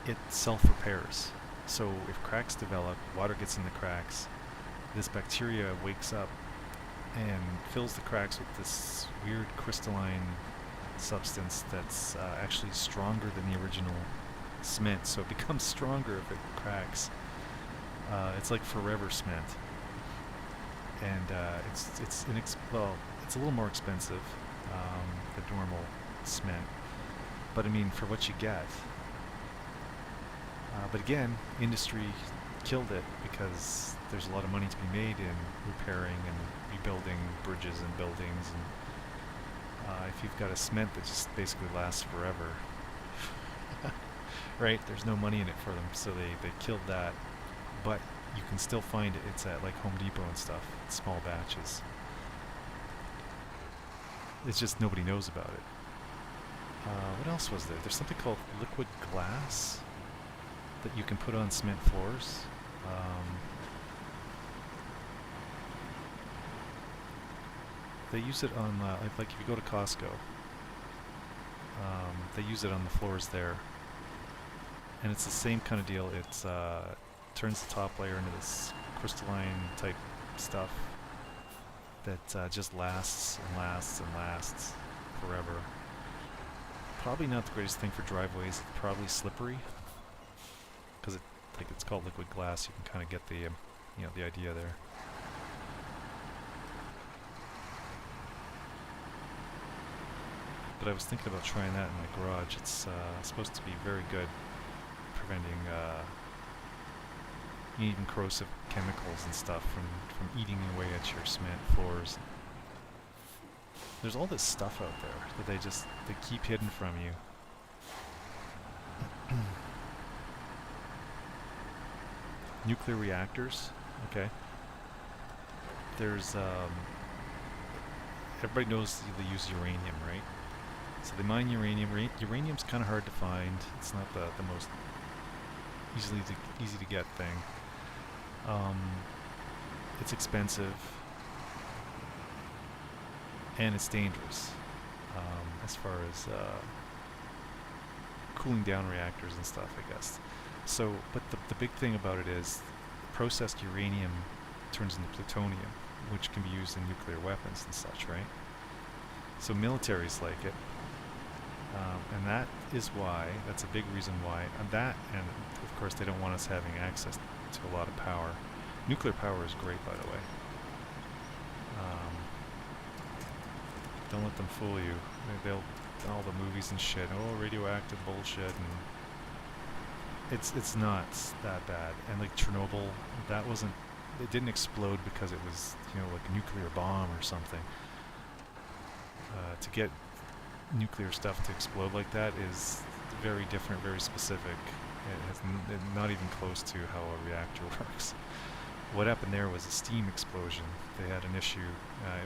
It self-repairs. So if cracks develop, water gets in the cracks, this bacteria wakes up and fills the cracks with this weird crystalline substance that's actually stronger than the original cement, so it becomes stronger if it cracks. It's like forever cement, and it's a little more expensive than normal cement, but I mean for what you get. But again, industry killed it because there's a lot of money to be made in repairing and rebuilding bridges and buildings, and if you've got a cement that just basically lasts forever, right, there's no money in it for them, so they killed that. But you can still find it. It's at like Home Depot and stuff, small batches. It's just nobody knows about it. What else was there? There's something called liquid glass that you can put on cement floors. They use it on, like if you go to Costco, they use it on the floors there. And it's the same kind of deal. It turns the top layer into this crystalline type stuff that just lasts and lasts and lasts forever. Probably not the greatest thing for driveways. It's probably slippery because it's called liquid glass. You can kind of get the the idea there. But I was thinking about trying that in my garage. It's supposed to be very good, preventing even corrosive chemicals and stuff from eating away at your cement floors. There's all this stuff out there that they keep hidden from you. nuclear reactors. Okay, there's everybody knows they use uranium, right? So they mine uranium. Uranium's kind of hard to find. It's not the most easy to get thing. Um, it's expensive and it's dangerous as far as cooling down reactors and stuff, I guess. So, but the big thing about it is processed uranium turns into plutonium, which can be used in nuclear weapons and such, right? So militaries like it, and that is why, that's a big reason why, and of course they don't want us having access to a lot of power. Nuclear power is great, by the way. Don't let them fool you. They'll all the movies and shit. Oh, radioactive bullshit, and it's not that bad. And like Chernobyl, that wasn't. It didn't explode because it was, you know, like a nuclear bomb or something. To get nuclear stuff to explode like that is very different, very specific. It's not even close to how a reactor works. What happened there was a steam explosion. They had an issue,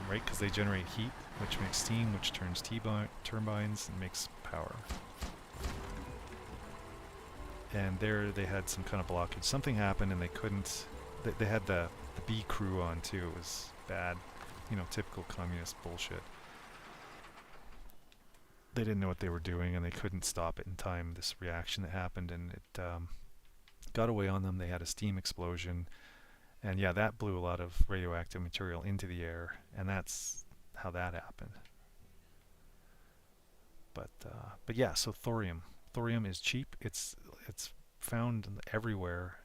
right? Because they generate heat, which makes steam, which turns turbines and makes power. And there they had some kind of blockage. Something happened and they couldn't. They had the B crew on too. It was bad, you know, typical communist bullshit. They didn't know what they were doing and they couldn't stop it in time. This reaction that happened, and it got away on them. They had a steam explosion. And yeah, that blew a lot of radioactive material into the air, and that's how that happened. But yeah, so thorium. Thorium is cheap. It's found everywhere,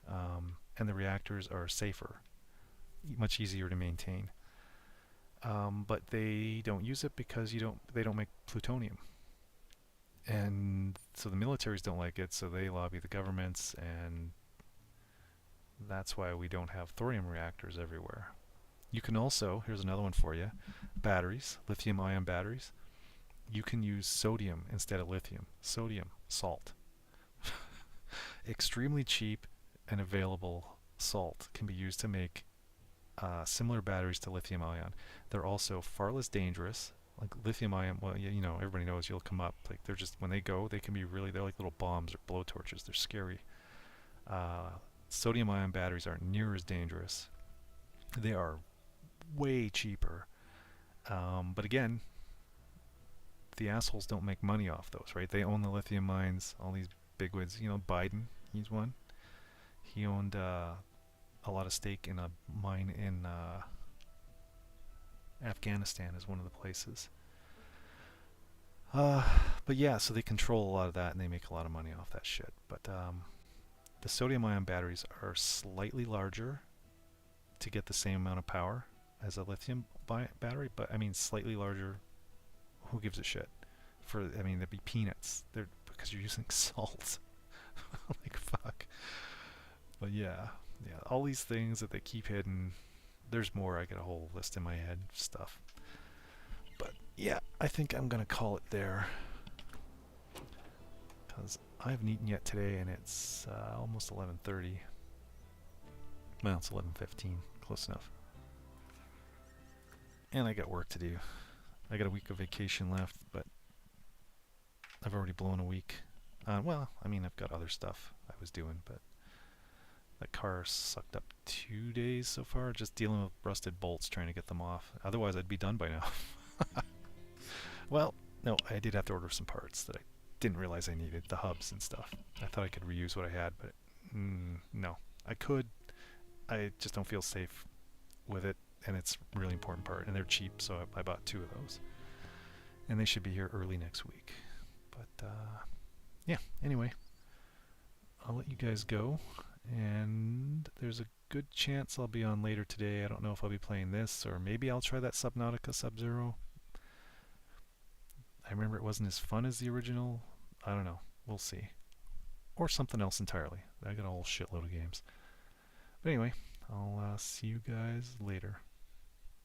and the reactors are safer, much easier to maintain. But they don't use it because they don't make plutonium, and so the militaries don't like it. So they lobby the governments, and that's why we don't have thorium reactors everywhere. You can also, here's another one for you, batteries, lithium-ion batteries. You can use sodium instead of lithium. Sodium, salt. Extremely cheap and available salt can be used to make similar batteries to lithium-ion. They're also far less dangerous. Like lithium-ion, well, you know, everybody knows you'll come up. Like they're just, when they go, they can be really, they're like little bombs or blowtorches. They're scary. Sodium-ion batteries aren't near as dangerous. They are way cheaper. But again, the assholes don't make money off those, right? They own the lithium mines, all these bigwigs. You know, Biden, he's one. He owned a lot of stake in a mine in Afghanistan is one of the places. But yeah, so they control a lot of that and they make a lot of money off that shit. But the sodium-ion batteries are slightly larger to get the same amount of power as a lithium battery, but I mean slightly larger. Who gives a shit? I mean, there'd be peanuts. Because you're using salt. Like fuck. But yeah, all these things that they keep hidden. There's more. I got a whole list in my head of stuff. But yeah, I think I'm gonna call it there. Because I haven't eaten yet today, and it's almost 11:30. Well, it's 11:15. Close enough. And I got work to do. I got a week of vacation left, but I've already blown a week. Well, I mean, I've got other stuff I was doing, but that car sucked up 2 days so far, just dealing with rusted bolts, trying to get them off. Otherwise, I'd be done by now. Well, no, I did have to order some parts that I didn't realize I needed, the hubs and stuff. I thought I could reuse what I had, but no. I could. I just don't feel safe with it, and it's a really important part, and they're cheap, so I bought 2 of those. And they should be here early next week. But, yeah, anyway, I'll let you guys go, and there's a good chance I'll be on later today. I don't know if I'll be playing this, or maybe I'll try that Subnautica Sub-Zero. I remember it wasn't as fun as the original. I don't know. We'll see. Or something else entirely. I got a whole shitload of games. But anyway, I'll see you guys later.